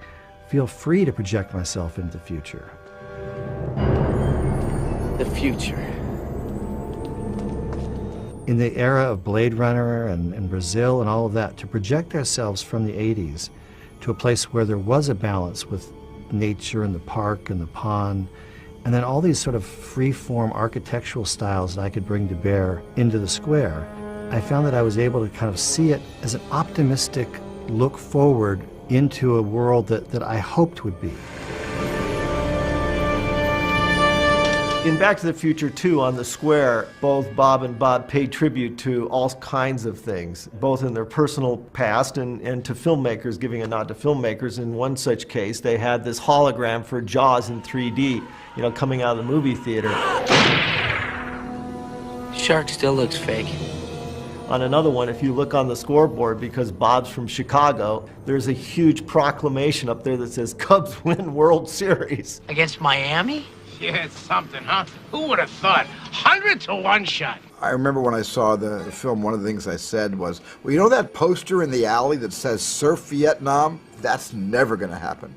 F: feel free to project myself into the future.
H: The future.
F: In the era of Blade Runner and Brazil and all of that, to project ourselves from the 80s to a place where there was a balance with nature and the park and the pond, and then all these sort of free-form architectural styles that I could bring to bear into the square, I found that I was able to kind of see it as an optimistic look forward into a world that I hoped would be.
J: In Back to the Future 2 on the square, both Bob and Bob paid tribute to all kinds of things, both in their personal past and to filmmakers, giving a nod to filmmakers. In one such case, they had this hologram for Jaws in 3D, you know, coming out of the movie theater.
H: Shark still looks fake.
J: On another one, if you look on the scoreboard, because Bob's from Chicago, there's a huge proclamation up there that says, "Cubs win World Series."
A: Against Miami?
Q: Yeah, it's something, huh? Who would have thought? 100 to 1 shot.
E: I remember when I saw the film, one of the things I said was, well, you know that poster in the alley that says Surf Vietnam? That's never going to happen.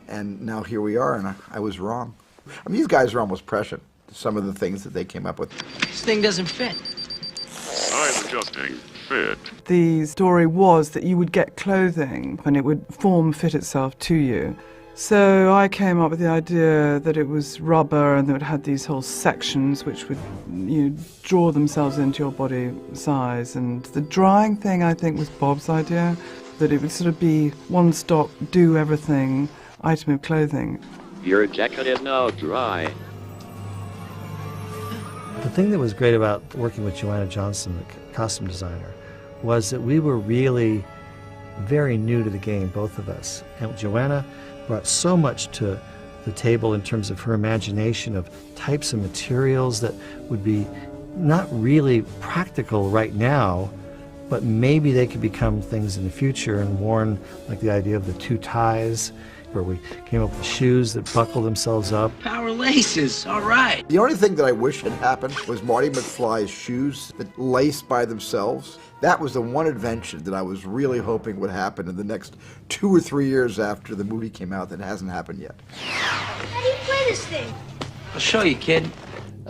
E: And now here we are, and I was wrong. I mean, these guys are almost prescient, some of the things that they came up with.
A: This thing doesn't fit.
X: I'm adjusting fit.
Y: The story was that you would get clothing and it would form-fit itself to you. So I came up with the idea that it was rubber and that it had these whole sections which would, you know, draw themselves into your body size. And the drying thing, I think, was Bob's idea, that it would sort of be one-stop, do-everything item of clothing.
X: Your jacket is now dry.
F: The thing that was great about working with Joanna Johnson, the costume designer, was that we were really very new to the game, both of us. And Joanna brought so much to the table in terms of her imagination of types of materials that would be not really practical right now, but maybe they could become things in the future and worn, like the idea of the 2 ties, where we came up with shoes that buckle themselves up.
A: Power laces, all right.
E: The only thing that I wish had happened was Marty McFly's shoes that laced by themselves. That was the one invention that I was really hoping would happen in the next 2 or 3 years after the movie came out that hasn't happened yet.
M: How do you play this thing?
A: I'll show you, kid.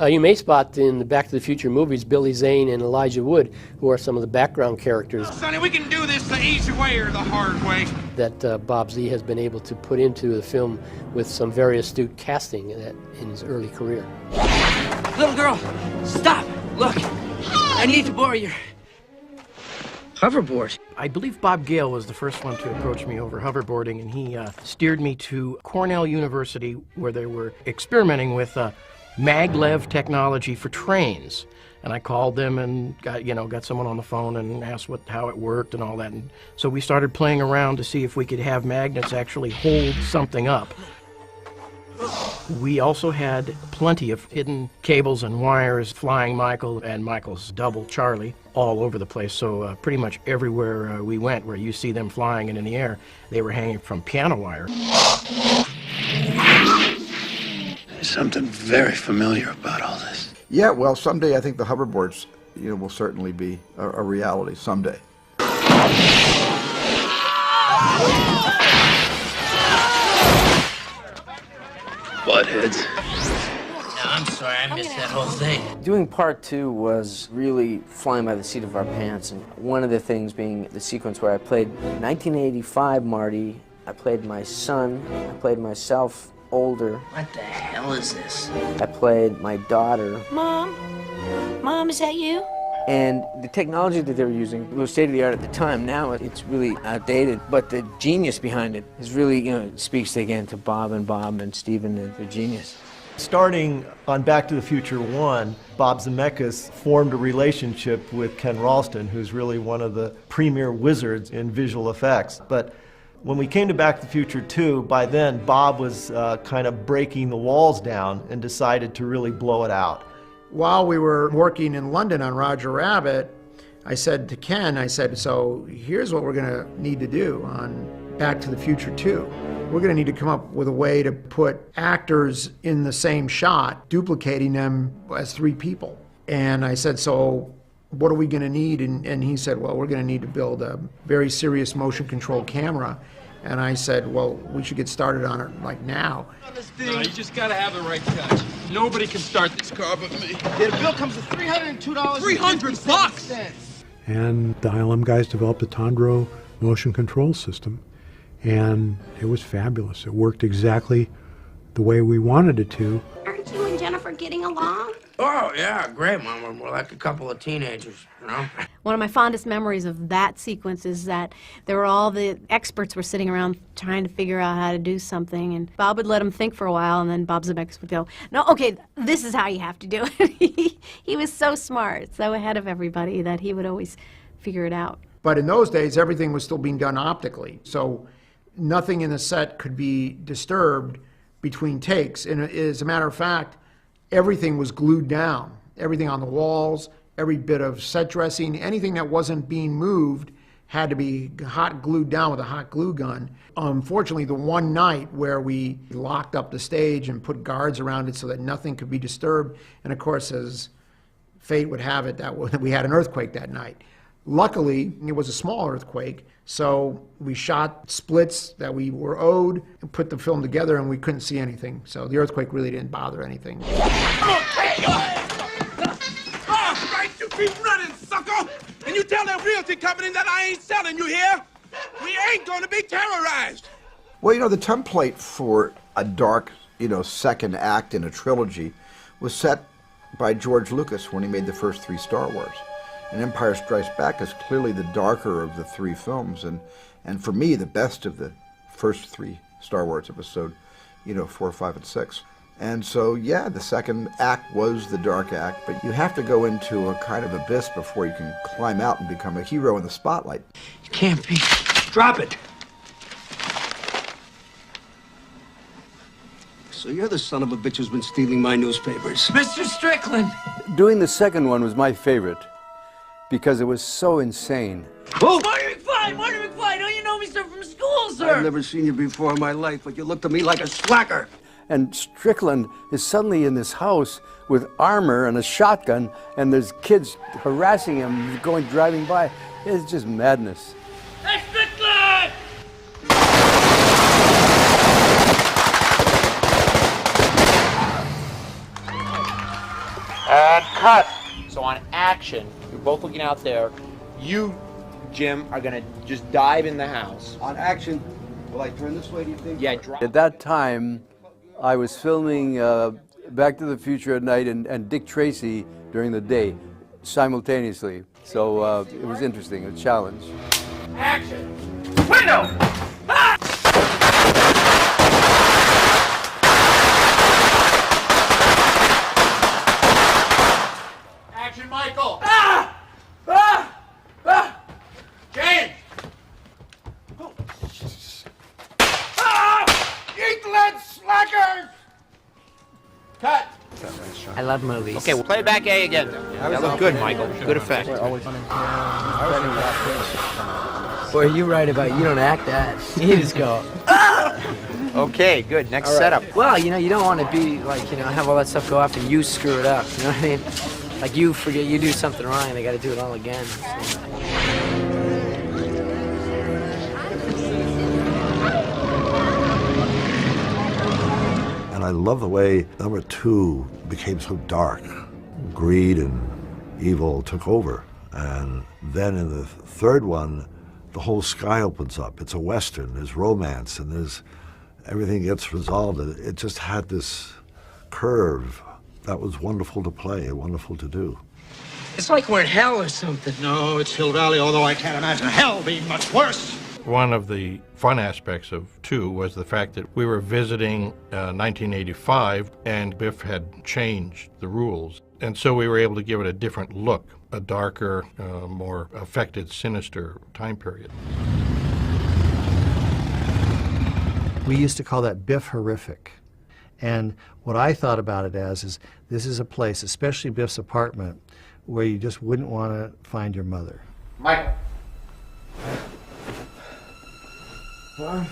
V: You may spot in the Back to the Future movies Billy Zane and Elijah Wood, who are some of the background characters
Q: Sonny, we can do this the easy way or the hard way.
V: that Bob Z has been able to put into the film with some very astute casting in his early career.
A: Little girl, stop! Look, I need to borrow your hoverboard.
V: I believe Bob Gale was the first one to approach me over hoverboarding, and he steered me to Cornell University, where they were experimenting with maglev technology for trains. And I called them and got someone on the phone and asked how it worked and all that. And so we started playing around to see if we could have magnets actually hold something up. We also had plenty of hidden cables and wires, Flying Michael and Michael's double, Charlie, all over the place. So pretty much everywhere we went, where you see them flying and in the air, they were hanging from piano wire.
G: There's something very familiar about all this.
E: Yeah, well, someday I think the hoverboards, will certainly be a reality someday.
G: Buttheads.
H: No, I'm sorry, I missed that whole thing. Doing part 2 was really flying by the seat of our pants, and one of the things being the sequence where I played 1985 Marty, I played my son, I played myself older. What the hell is this? I played my daughter.
M: Mom? Mom, is that you?
H: And the technology that they were using was state-of-the-art at the time. Now it's really outdated, but the genius behind it is really, speaks again to Bob and Stephen and their genius.
J: Starting on Back to the Future 1, Bob Zemeckis formed a relationship with Ken Ralston, who's really one of the premier wizards in visual effects. But when we came to Back to the Future 2, by then Bob was kind of breaking the walls down and decided to really blow it out.
B: While we were working in London on Roger Rabbit, I said to Ken, so here's what we're going to need to do on Back to the Future 2. We're going to need to come up with a way to put actors in the same shot, duplicating them as 3 people. And I said, so what are we going to need? And he said, well, we're going to need to build a very serious motion control camera. And I said, well, we should get started on it like now.
L: No, you just gotta have the right touch. Nobody can start this car but me.
O: Yeah, the bill comes to $302.
L: $300?
C: And the ILM guys developed a Tondro motion control system, and it was fabulous. It worked exactly the way we wanted it to.
M: Aren't you and Jennifer getting along?
A: Oh, yeah, great, Mama. We're like a couple of teenagers,
P: One of my fondest memories of that sequence is that there were all the experts were sitting around trying to figure out how to do something, and Bob would let them think for a while, and then Bob Zemeckis would go, no, okay, this is how you have to do it. He was so smart, so ahead of everybody that he would always figure it out.
B: But in those days, everything was still being done optically, so nothing in the set could be disturbed between takes. And as a matter of fact, everything was glued down. Everything on the walls, every bit of set dressing, anything that wasn't being moved had to be hot glued down with a hot glue gun. Unfortunately, the one night where we locked up the stage and put guards around it so that nothing could be disturbed, and of course, as fate would have it, that we had an earthquake that night. Luckily, it was a small earthquake, so we shot splits that we were owed and put the film together, and we couldn't see anything. So the earthquake really didn't bother anything.
Q: Right, you keep running, sucker! And you tell that realty company that I ain't selling, you hear? We ain't gonna be terrorized!
E: Well, the template for a dark, second act in a trilogy was set by George Lucas when he made the first 3 Star Wars. And Empire Strikes Back is clearly the darker of the 3 films, and for me, the best of the first 3 Star Wars episode, 4, 5, and 6. And so, yeah, the second act was the dark act, but you have to go into a kind of abyss before you can climb out and become a hero in the spotlight.
A: It can't be. Drop it.
R: So you're the son of a bitch who's been stealing my newspapers.
A: Mr. Strickland!
T: Doing the second one was my favorite, because it was so insane.
A: Oh! Marty McFly! Marty McFly! Don't you know me, sir, from school, sir?
R: I've never seen you before in my life, but you look to me like a slacker.
T: And Strickland is suddenly in this house with armor and a shotgun, and there's kids harassing him, driving by. It's just madness.
A: Hey, Strickland!
I: cut. So on action, you're both looking out there. You, Jim, are gonna just dive in the house.
R: On action, will I turn this way, do you think?
I: Yeah,
T: At that time, I was filming Back to the Future at night and Dick Tracy during the day, simultaneously. So it was interesting, a challenge.
I: Action! Window! Ah! Action, Michael! Ah! Ah! Ah! James!
Q: Ah! Eat lead, slackers!
I: Cut!
A: I love movies.
I: Okay, we'll play back A again. That was good, Michael. Good effect.
A: Boy, you're right about you don't act that. You just go,
I: Okay, good. Next
A: all right.
I: setup.
A: Well, you know, you don't want to be like, you know, have all that stuff go off and you screw it up. You know what I mean? Like you forget, you do something wrong and they got to do it all again. So.
K: And I love the way number 2 became so dark. Greed and evil took over. And then in the third one, the whole sky opens up. It's a Western, there's romance, and there's everything gets resolved. It just had this curve that was wonderful to play, wonderful to do.
O: It's like we're in hell or something. No, it's Hill Valley, although I can't imagine hell being much worse.
N: One of the fun aspects of 2 was the fact that we were visiting 1985 and Biff had changed the rules. And so we were able to give it a different look, a darker, more affected, sinister time period.
F: We used to call that Biff horrific. And what I thought about it as is this is a place, especially Biff's apartment, where you just wouldn't want to find your mother.
I: Michael.
M: Mom,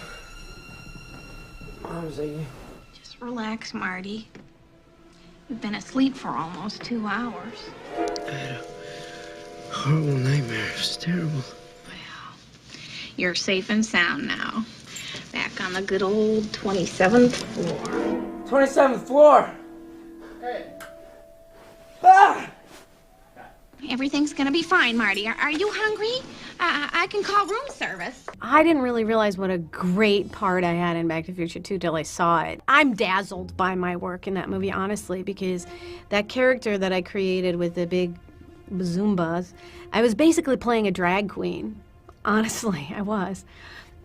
M: is that you? Just relax, Marty. We've been asleep for almost 2 hours.
O: I had a horrible nightmare. It was terrible.
M: You're safe and sound now. Back on the good old 27th floor.
A: 27th floor!
M: Hey. Ah! Everything's gonna be fine, Marty. Are you hungry? I can call room service.
P: I didn't really realize what a great part I had in Back to the Future 2 till I saw it. I'm dazzled by my work in that movie, honestly, because that character that I created with the big bazoombas, I was basically playing a drag queen. Honestly, I was.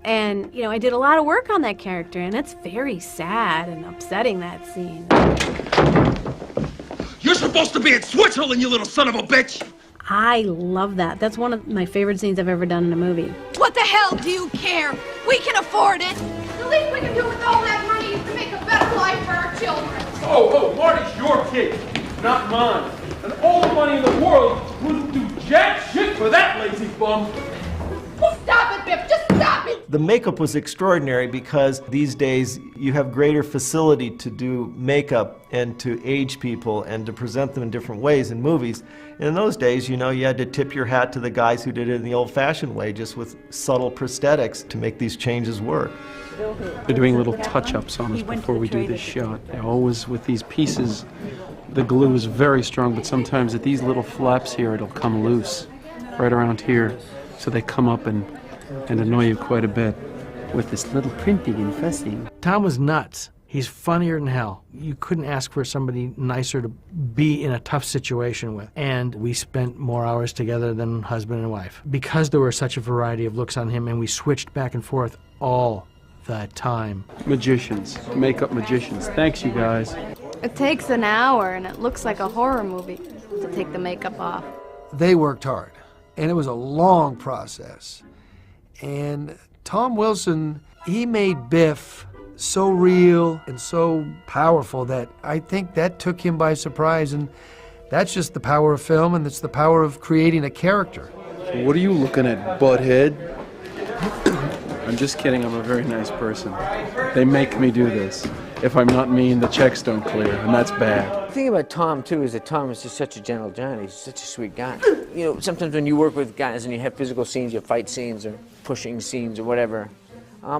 P: And, you know, I did a lot of work on that character, and it's very sad and upsetting, that scene.
Q: You're supposed to be in Switzerland, you little son of a bitch!
P: I love that. That's one of my favorite scenes I've ever done in a movie.
M: What the hell do you care? We can afford it. The least we can do with all that money is to make a better life for our children.
L: Oh, Marty's your kid, not mine. And all the money in the world wouldn't do jack shit for that lazy bum.
M: Stop it, Biff. Just stop it.
J: The makeup was extraordinary because these days you have greater facility to do makeup and to age people and to present them in different ways in movies. And in those days, you know, you had to tip your hat to the guys who did it in the old-fashioned way, just with subtle prosthetics to make these changes work.
S: They're doing little touch-ups on us before we do this shot. They're always with these pieces. The glue is very strong, but sometimes at these little flaps here, it'll come loose right around here. So they come up and annoy you quite a bit with this little printing and fussing.
V: Tom was nuts. He's funnier than hell. You couldn't ask for somebody nicer to be in a tough situation with. And we spent more hours together than husband and wife. Because there were such a variety of looks on him, and we switched back and forth all the time.
S: Magicians, makeup magicians. Thanks, you guys.
P: It takes an hour, and it looks like a horror movie to take the makeup off.
W: They worked hard, and it was a long process. And Tom Wilson, he made Biff so real and so powerful that I think that took him by surprise. And that's just the power of film, and it's the power of creating a character.
S: What are you looking at, butthead? I'm just kidding, I'm a very nice person. They make me do this. If I'm not mean, the checks don't clear, and that's bad.
H: The thing about Tom, too, is that Tom is just such a gentle giant. He's such a sweet guy. You know, sometimes when you work with guys and you have physical scenes, you have fight scenes or pushing scenes or whatever,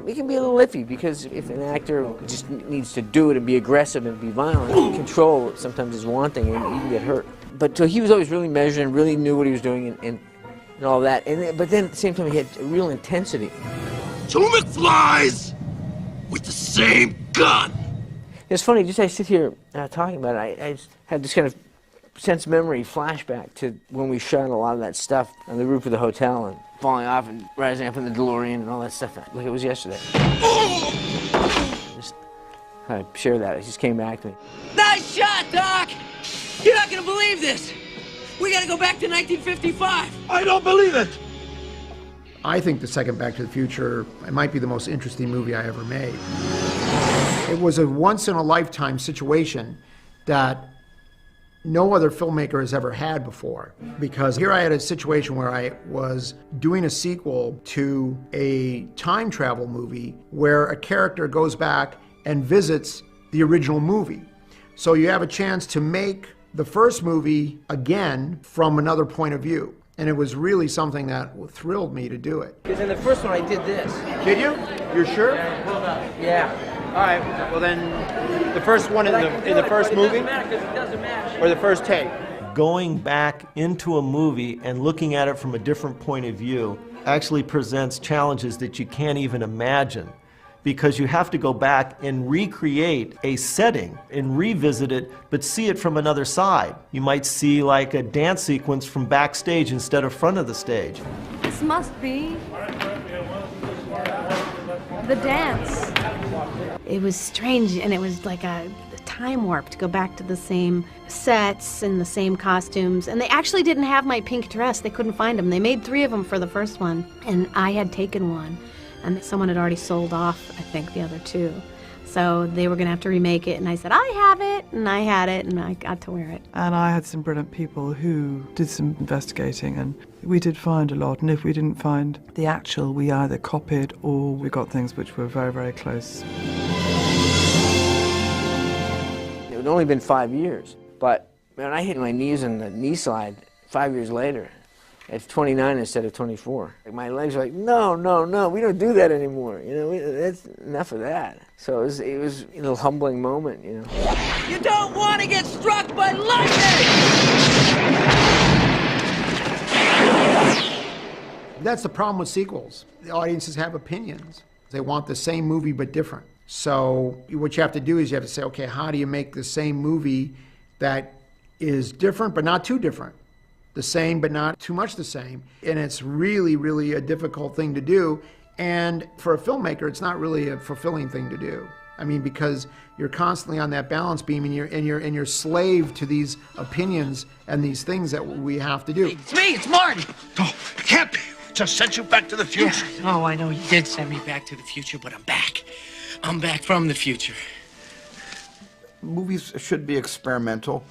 H: it can be a little iffy because if an actor just needs to do it and be aggressive and be violent, control sometimes is wanting and you can get hurt. But so he was always really measured and really knew what he was doing and all that. But then at the same time, he had a real intensity.
Q: 2 McFlys with the same gun.
H: It's funny, just I sit here talking about it, I just had this kind of sense memory flashback to when we shot a lot of that stuff on the roof of the hotel and falling off and rising up in the DeLorean and all that stuff, like it was yesterday. Just I share that, it just came back to me.
D: Nice shot, Doc! You're not gonna believe this! We gotta go back to 1955!
Q: I don't believe it!
B: I think the second Back to the Future, it might be the most interesting movie I ever made. It was a once-in-a-lifetime situation that no other filmmaker has ever had before. Because here I had a situation where I was doing a sequel to a time travel movie where a character goes back and visits the original movie. So you have a chance to make the first movie again from another point of view. And it was really something that thrilled me to do it.
A: Because in the first one I did this.
I: Did you? You're sure?
A: Yeah.
I: All right. Well then, the first one in the first movie, or the first take.
J: Going back into a movie and looking at it from a different point of view actually presents challenges that you can't even imagine, because you have to go back and recreate a setting and revisit it, but see it from another side. You might see like a dance sequence from backstage instead of front of the stage.
P: This must be the dance. It was strange, and it was like a time warp to go back to the same sets and the same costumes. And they actually didn't have my pink dress. They couldn't find them. They made 3 of them for the first one, and I had taken one. And someone had already sold off, I think, the other 2. So they were going to have to remake it, and I said, I have it, and I had it, and I got to wear it.
G: And I had some brilliant people who did some investigating, and we did find a lot, and if we didn't find the actual, we either copied or we got things which were very, very close.
H: It had only been 5 years, but when I hit my knees on the knee slide 5 years later, at 29 instead of 24. My legs were like, no, no, no, we don't do that anymore. You know, that's enough of that. So it was a little humbling moment, you know.
D: You don't want to get struck by lightning!
B: That's the problem with sequels. The audiences have opinions. They want the same movie but different. So what you have to do is you have to say, okay, how do you make the same movie that is different but not too different? The same, but not too much the same. And it's really, really a difficult thing to do. And for a filmmaker, it's not really a fulfilling thing to do. I mean, because you're constantly on that balance beam, and you're slave to these opinions and these things that we have to do.
D: It's me, it's Marty.
Q: Oh, it can't be. Just sent you back to the future.
D: Yeah. Oh, I know you did send me back to the future, but I'm back. I'm back from the future.
E: Movies should be experimental.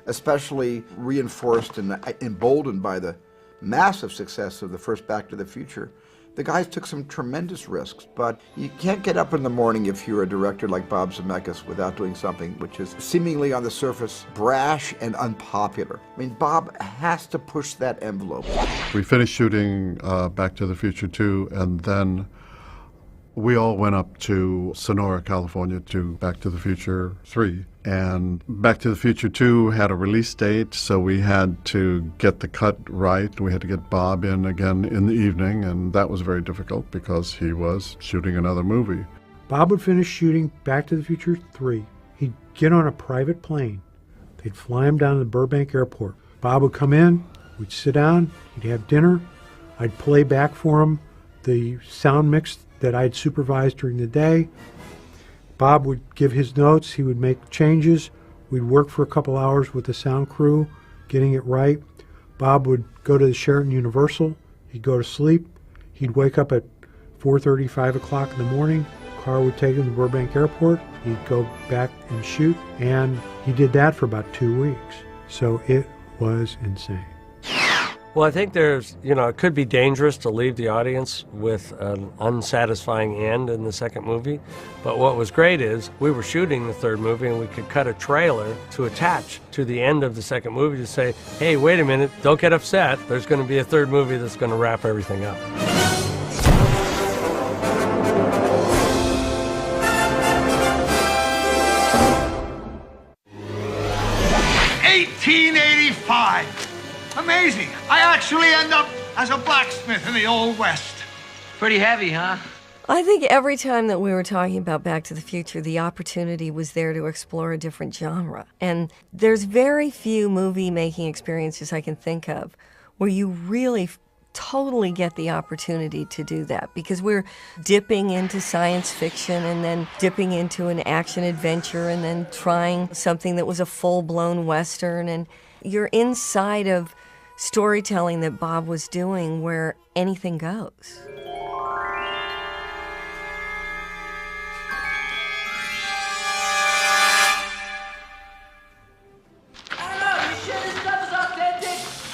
E: Especially reinforced and emboldened by the massive success of the first Back to the Future. The guys took some tremendous risks, but you can't get up in the morning if you're a director like Bob Zemeckis without doing something which is seemingly on the surface brash and unpopular. I mean, Bob has to push that envelope.
U: We finished shooting Back to the Future 2, and then we all went up to Sonora, California to Back to the Future 3. And Back to the Future 2 had a release date, so we had to get the cut right. We had to get Bob in again in the evening, and that was very difficult because he was shooting another movie.
C: Bob would finish shooting Back to the Future 3. He'd get on a private plane. They'd fly him down to the Burbank airport. Bob would come in, we'd sit down, he'd have dinner. I'd play back for him the sound mix that I'd supervised during the day. Bob would give his notes, he would make changes. We'd work for a couple hours with the sound crew, getting it right. Bob would go to the Sheraton Universal, he'd go to sleep, he'd wake up at 4:30, 5 o'clock in the morning, car would take him to Burbank Airport, he'd go back and shoot, and he did that for about 2 weeks. So it was insane.
X: Well, I think there's, it could be dangerous to leave the audience with an unsatisfying end in the second movie. But what was great is we were shooting the third movie and we could cut a trailer to attach to the end of the second movie to say, hey, wait a minute, don't get upset. There's going to be a third movie that's going to wrap everything up.
O: 1885. Amazing. I actually end up as a blacksmith in the Old West.
D: Pretty heavy, huh?
K: I think every time that we were talking about Back to the Future, the opportunity was there to explore a different genre. And there's very few movie-making experiences I can think of where you really totally get the opportunity to do that, because we're dipping into science fiction and then dipping into an action adventure and then trying something that was a full-blown Western. And you're inside of storytelling that Bob was doing where anything goes.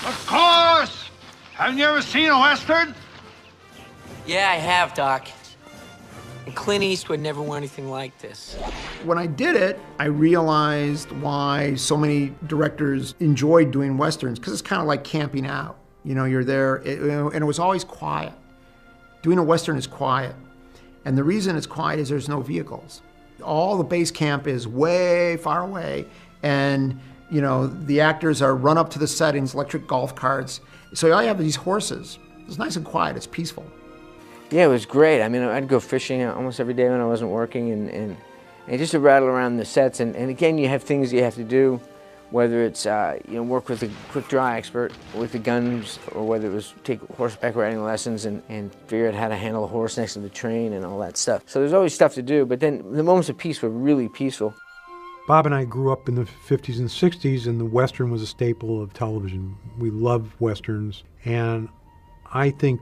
O: Of course! Haven't you ever seen a Western?
D: Yeah, I have, Doc. And Clint Eastwood never wore anything like this.
B: When I did it, I realized why so many directors enjoyed doing Westerns, because it's kind of like camping out. You know, you're there, and it was always quiet. Doing a Western is quiet. And the reason it's quiet is there's no vehicles. All the base camp is way far away, and you know, the actors are run up to the set in electric golf carts. So all you have are these horses. It's nice and quiet, it's peaceful.
H: Yeah, it was great. I mean, I'd go fishing almost every day when I wasn't working, and just to rattle around the sets. And again, you have things you have to do, whether it's work with a quick draw expert with the guns, or whether it was take horseback riding lessons and figure out how to handle a horse next to the train and all that stuff. So there's always stuff to do, but then the moments of peace were really peaceful.
C: Bob and I grew up in the 50s and 60s, and the Western was a staple of television. We loved Westerns, and I think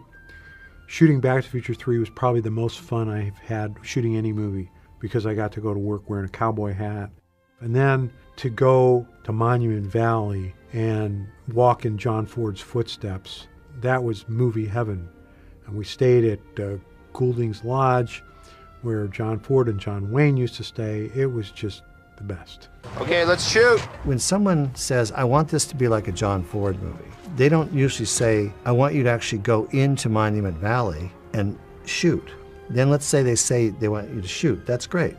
C: shooting Back to the Future 3 was probably the most fun I've had shooting any movie, because I got to go to work wearing a cowboy hat. And then to go to Monument Valley and walk in John Ford's footsteps, that was movie heaven. And we stayed at Goulding's Lodge, where John Ford and John Wayne used to stay. It was just the best.
J: Okay, let's shoot.
F: When someone says, I want this to be like a John Ford movie, they don't usually say, I want you to actually go into Monument Valley and shoot. Then let's say they want you to shoot. That's great.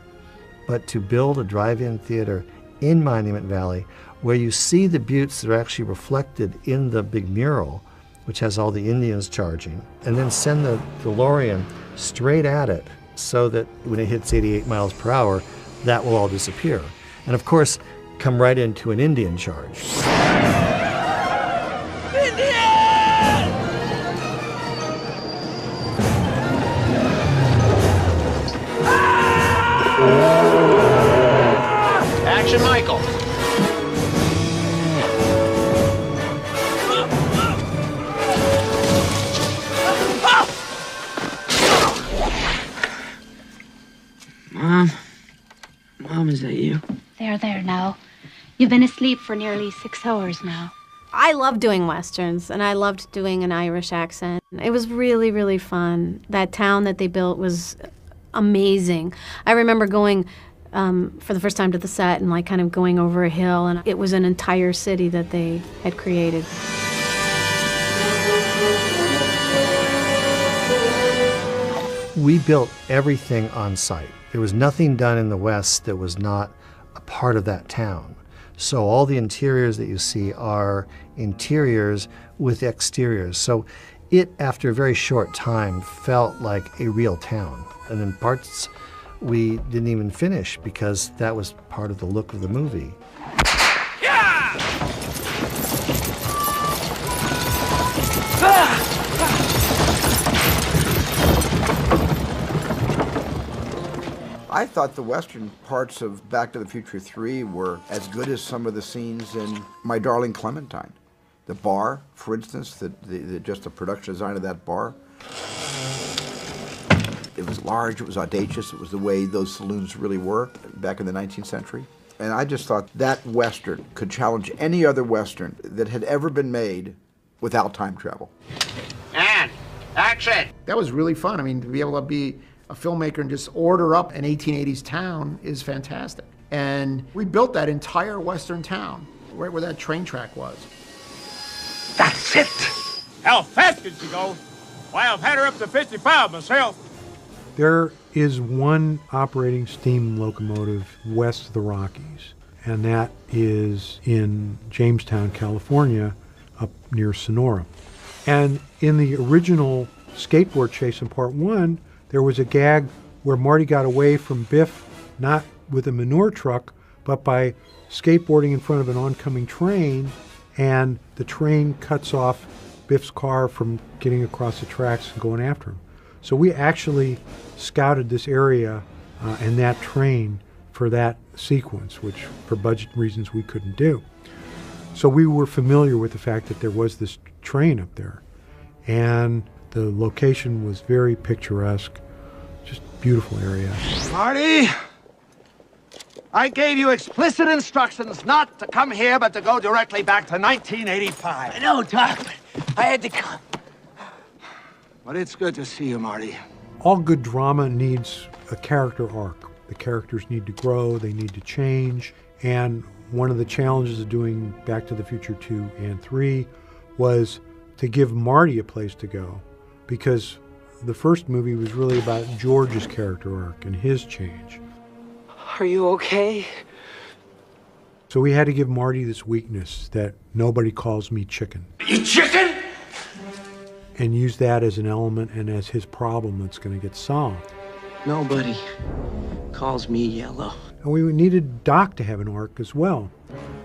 F: But to build a drive-in theater in Monument Valley where you see the buttes that are actually reflected in the big mural, which has all the Indians charging, and then send the DeLorean straight at it so that when it hits 88 miles per hour, that will all disappear. And of course, come right into an Indian charge.
I: Action, Michael.
D: Mom, is that you?
M: There now. You've been asleep for nearly 6 hours now.
P: I loved doing Westerns, and I loved doing an Irish accent. It was really, really fun. That town that they built was amazing. I remember going for the first time to the set and like kind of going over a hill, and it was an entire city that they had created.
F: We built everything on site. There was nothing done in the West that was not a part of that town. So all the interiors that you see are interiors with exteriors. So it, after a very short time, felt like a real town. And in parts we didn't even finish because that was part of the look of the movie.
E: I thought the Western parts of Back to the Future 3 were as good as some of the scenes in My Darling Clementine. The bar, for instance, just the production design of that bar. It was large, it was audacious, it was the way those saloons really were back in the 19th century. And I just thought that Western could challenge any other Western that had ever been made without time travel.
O: And action!
B: That was really fun. I mean, to be able to be a filmmaker and just order up an 1880s town is fantastic. And we built that entire Western town, right where that train track was.
Q: That's it! How fast did she go? Why, I've had her up to 55 myself.
C: There is one operating steam locomotive west of the Rockies, and that is in Jamestown, California, up near Sonora. And in the original skateboard chase in part 1, there was a gag where Marty got away from Biff, not with a manure truck, but by skateboarding in front of an oncoming train, and the train cuts off Biff's car from getting across the tracks and going after him. So we actually scouted this area and that train for that sequence, which for budget reasons we couldn't do. So we were familiar with the fact that there was this train up there, and the location was very picturesque, just beautiful area.
O: Marty, I gave you explicit instructions not to come here, but to go directly back to 1985.
D: I know, Doc, but I had to come.
O: But it's good to see you, Marty.
C: All good drama needs a character arc. The characters need to grow, they need to change, and one of the challenges of doing Back to the Future 2 and 3 was to give Marty a place to go, because the first movie was really about George's character arc and his change.
D: Are you okay?
C: So we had to give Marty this weakness that nobody calls me chicken.
O: You chicken?
C: And use that as an element and as his problem that's going to get solved.
D: Nobody calls me yellow.
C: And we needed Doc to have an arc as well.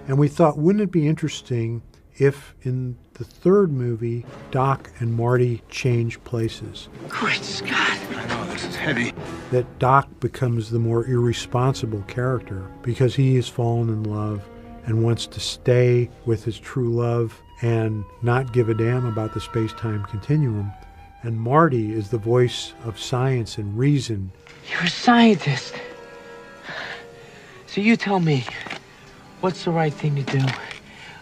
C: And we thought, wouldn't it be interesting if in the third movie, Doc and Marty change places?
D: Great Scott.
O: I know, this is heavy.
C: That Doc becomes the more irresponsible character because he has fallen in love and wants to stay with his true love and not give a damn about the space-time continuum. And Marty is the voice of science and reason.
D: You're a scientist. So you tell me, what's the right thing to do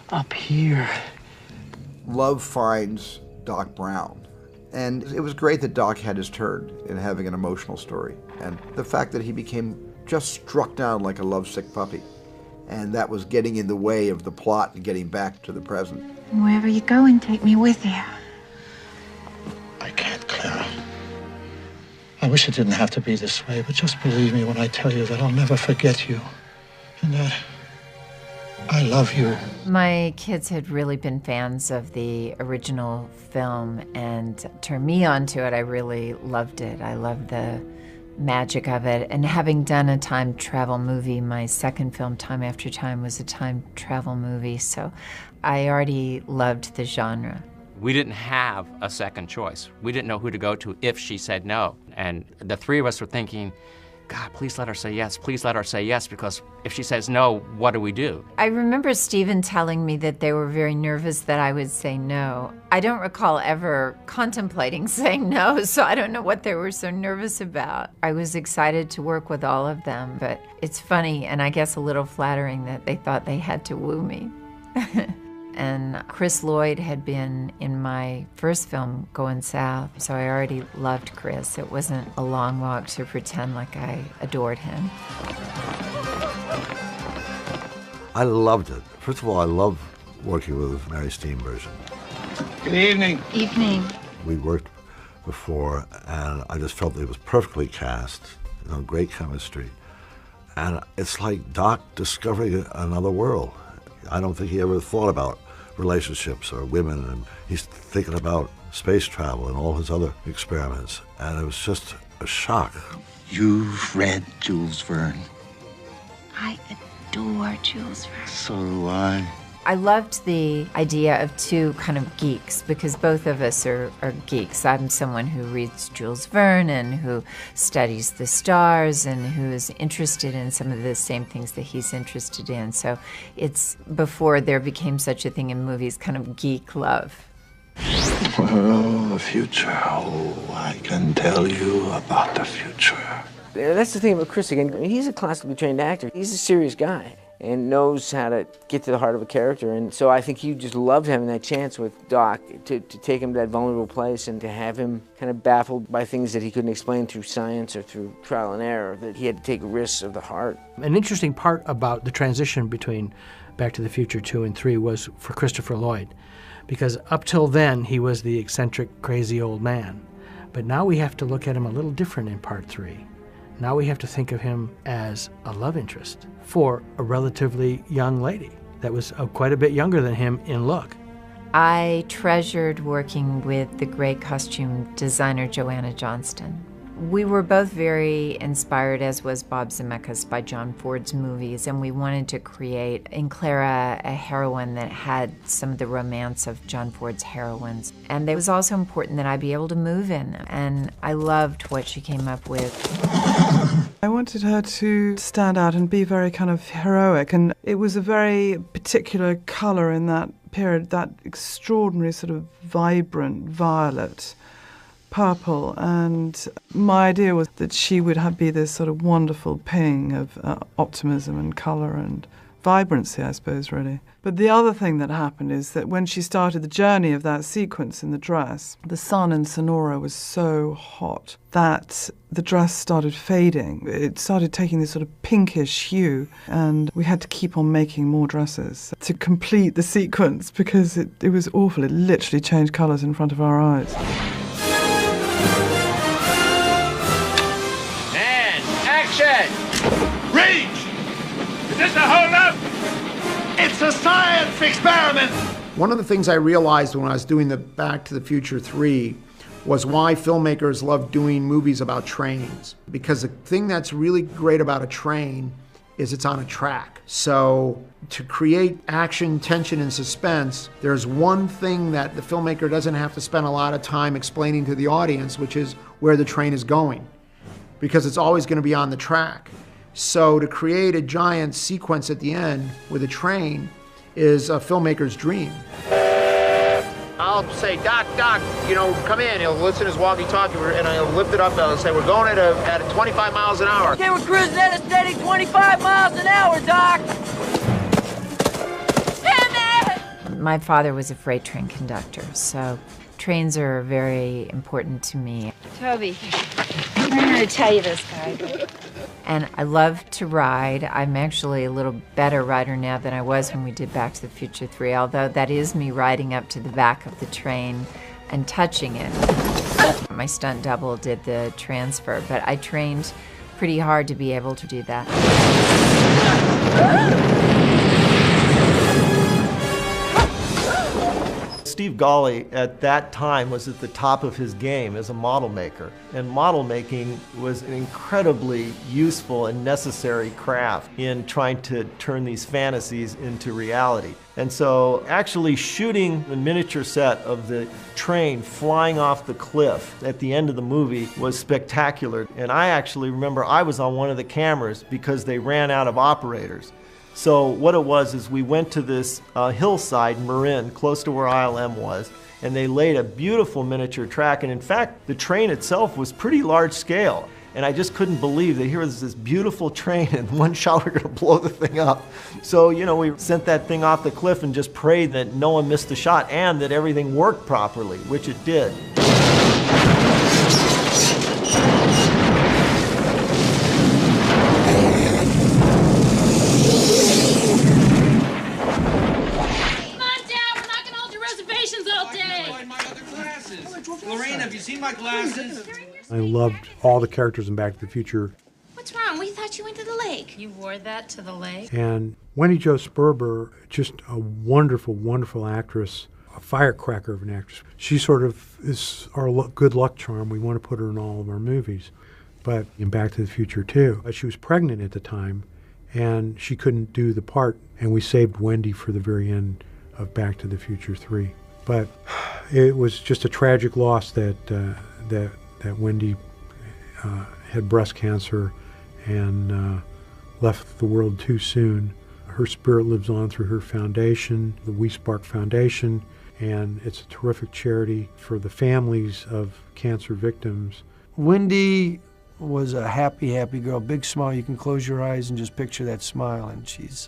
D: up here?
E: Love finds Doc Brown. And it was great that Doc had his turn in having an emotional story. And the fact that he became just struck down like a lovesick puppy. And that was getting in the way of the plot and getting back to the present.
M: Wherever you go, and take me with you.
O: I can't, Clara. I wish it didn't have to be this way, but just believe me when I tell you that I'll never forget you. And that I love you.
L: My kids had really been fans of the original film and turned me onto it. I really loved it. I loved the magic of it. And having done a time travel movie, my second film, Time After Time, was a time travel movie, so I already loved the genre.
N: We didn't have a second choice. We didn't know who to go to if she said no. And the three of us were thinking, God, please let her say yes. Please let her say yes, because if she says no, what do we do?
L: I remember Stephen telling me that they were very nervous that I would say no. I don't recall ever contemplating saying no, so I don't know what they were so nervous about. I was excited to work with all of them, but it's funny and I guess a little flattering that they thought they had to woo me. And Chris Lloyd had been in my first film, Going South, so I already loved Chris. It wasn't a long walk to pretend like I adored him.
R: I loved it. First of all, I love working with Mary Steenburgen.
O: Good evening.
M: Evening.
R: We worked before, and I just felt it was perfectly cast, great chemistry. And it's like Doc discovering another world. I don't think he ever thought about relationships or women, and he's thinking about space travel and all his other experiments, and it was just a shock.
O: You've read Jules Verne.
M: I adore Jules Verne.
O: So do I.
L: I loved the idea of two kind of geeks, because both of us are geeks. I'm someone who reads Jules Verne and who studies the stars and who is interested in some of the same things that he's interested in. So it's before there became such a thing in movies, kind of geek love.
O: Well, the future. Oh, I can tell you about the future.
H: That's the thing about Chris again. He's a classically trained actor. He's a serious guy and knows how to get to the heart of a character. And so I think he just loved having that chance with Doc to take him to that vulnerable place and to have him kind of baffled by things that he couldn't explain through science or through trial and error, that he had to take risks of the heart.
V: An interesting part about the transition between Back to the Future 2 and 3 was for Christopher Lloyd, because up till then he was the eccentric, crazy old man. But now we have to look at him a little different in Part 3. Now we have to think of him as a love interest for a relatively young lady that was quite a bit younger than him in look.
L: I treasured working with the great costume designer Joanna Johnston. We were both very inspired, as was Bob Zemeckis, by John Ford's movies, and we wanted to create in Clara a heroine that had some of the romance of John Ford's heroines. And it was also important that I be able to move in them, and I loved what she came up with.
G: I wanted her to stand out and be very kind of heroic, and it was a very particular colour in that period, that extraordinary sort of vibrant violet purple, and my idea was that she would be this sort of wonderful ping of optimism and colour and vibrancy, I suppose, really. But the other thing that happened is that when she started the journey of that sequence in the dress, the sun in Sonora was so hot that the dress started fading. It started taking this sort of pinkish hue, and we had to keep on making more dresses to complete the sequence because it was awful. It literally changed colours in front of our eyes.
Q: Rage! Is this a hold-up? It's a science experiment!
B: One of the things I realized when I was doing the Back to the Future 3 was why filmmakers love doing movies about trains. Because the thing that's really great about a train is it's on a track. So to create action, tension, and suspense, there's one thing that the filmmaker doesn't have to spend a lot of time explaining to the audience, which is where the train is going, because it's always going to be on the track. So to create a giant sequence at the end with a train is a filmmaker's dream.
I: I'll say, Doc, come in. He'll listen to his walkie-talkie, and I'll lift it up and I'll say, we're going at 25 miles an hour.
D: Okay, we're cruising at a steady 25 miles an hour, Doc.
L: My father was a freight train conductor, so trains are very important to me.
A: Toby, I'm going to tell you this, guy.
L: And I love to ride. I'm actually a little better rider now than I was when we did Back to the Future 3, although that is me riding up to the back of the train and touching it. My stunt double did the transfer, but I trained pretty hard to be able to do that.
J: Steve Gawley at that time was at the top of his game as a model maker, and model making was an incredibly useful and necessary craft in trying to turn these fantasies into reality. And so actually shooting the miniature set of the train flying off the cliff at the end of the movie was spectacular. And I actually remember I was on one of the cameras because they ran out of operators. So what it was is we went to this hillside, Marin, close to where ILM was, and they laid a beautiful miniature track. And in fact, the train itself was pretty large scale. And I just couldn't believe that here was this beautiful train, and one shot we're going to blow the thing up. So, we sent that thing off the cliff and just prayed that no one missed the shot and that everything worked properly, which it did.
Q: Lorraine, have you seen my glasses?
C: I loved all the characters in Back to the Future.
M: What's wrong? We thought you went to the lake.
A: You wore that to the lake?
C: And Wendy Jo Sperber, just a wonderful, wonderful actress, a firecracker of an actress. She sort of is our good luck charm. We want to put her in all of our movies. But in Back to the Future too, she was pregnant at the time, and she couldn't do the part, and we saved Wendy for the very end of Back to the Future 3. But it was just a tragic loss that Wendy had breast cancer and left the world too soon. Her spirit lives on through her foundation, the We Spark Foundation, and it's a terrific charity for the families of cancer victims.
V: Wendy was a happy, happy girl. Big smile. You can close your eyes and just picture that smile, and she's...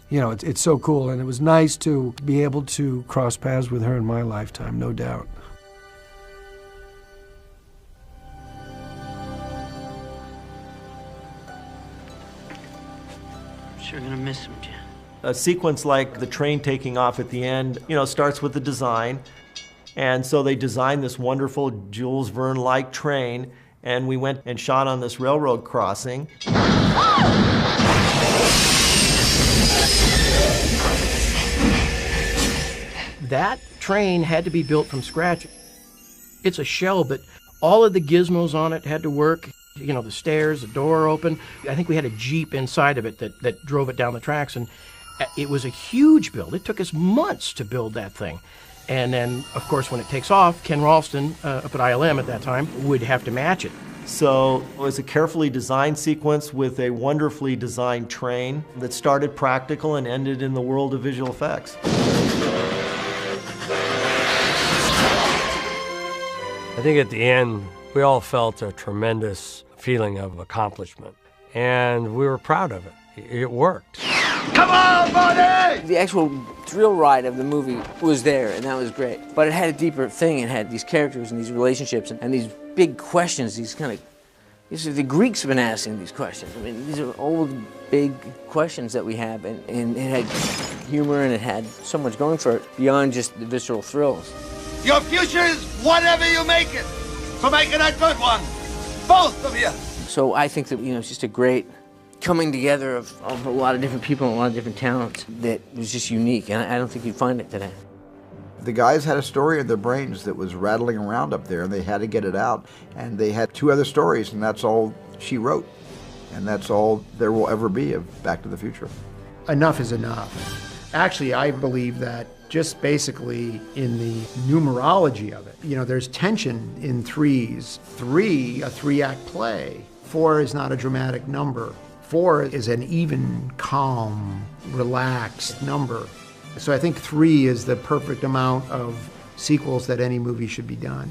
V: it's so cool, and it was nice to be able to cross paths with her in my lifetime, no doubt.
D: I'm sure gonna miss him, Jen.
J: A sequence like the train taking off at the end, starts with the design. And so they designed this wonderful Jules Verne-like train, and we went and shot on this railroad crossing.
V: That train had to be built from scratch. It's a shell, but all of the gizmos on it had to work. You know, the stairs, the door open. I think we had a Jeep inside of it that drove it down the tracks, and it was a huge build. It took us months to build that thing. And then, of course, when it takes off, Ken Ralston, up at ILM at that time, would have to match it.
J: So it was a carefully designed sequence with a wonderfully designed train that started practical and ended in the world of visual effects.
X: I think at the end, we all felt a tremendous feeling of accomplishment, and we were proud of it. It worked.
H: Come on, buddy! The actual thrill ride of the movie was there, and that was great. But it had a deeper thing. It had these characters and these relationships and these big questions, the Greeks have been asking these questions. I mean, these are old, big questions that we have, and it had humor, and it had so much going for it beyond just the visceral thrills.
Q: Your future is whatever you make it. So make it a good one. Both of you.
H: So I think that, it's just a great coming together of a lot of different people and a lot of different talents that was just unique, and I don't think you'd find it today.
E: The guys had a story in their brains that was rattling around up there, and they had to get it out. And they had 2 other stories, and that's all she wrote. And that's all there will ever be of Back to the Future.
B: Enough is enough. Actually, I believe that just basically in the numerology of it, there's tension in threes. 3, a 3-act play. 4 is not a dramatic number. 4 is an even, calm, relaxed number. So I think 3 is the perfect amount of sequels that any movie should be done.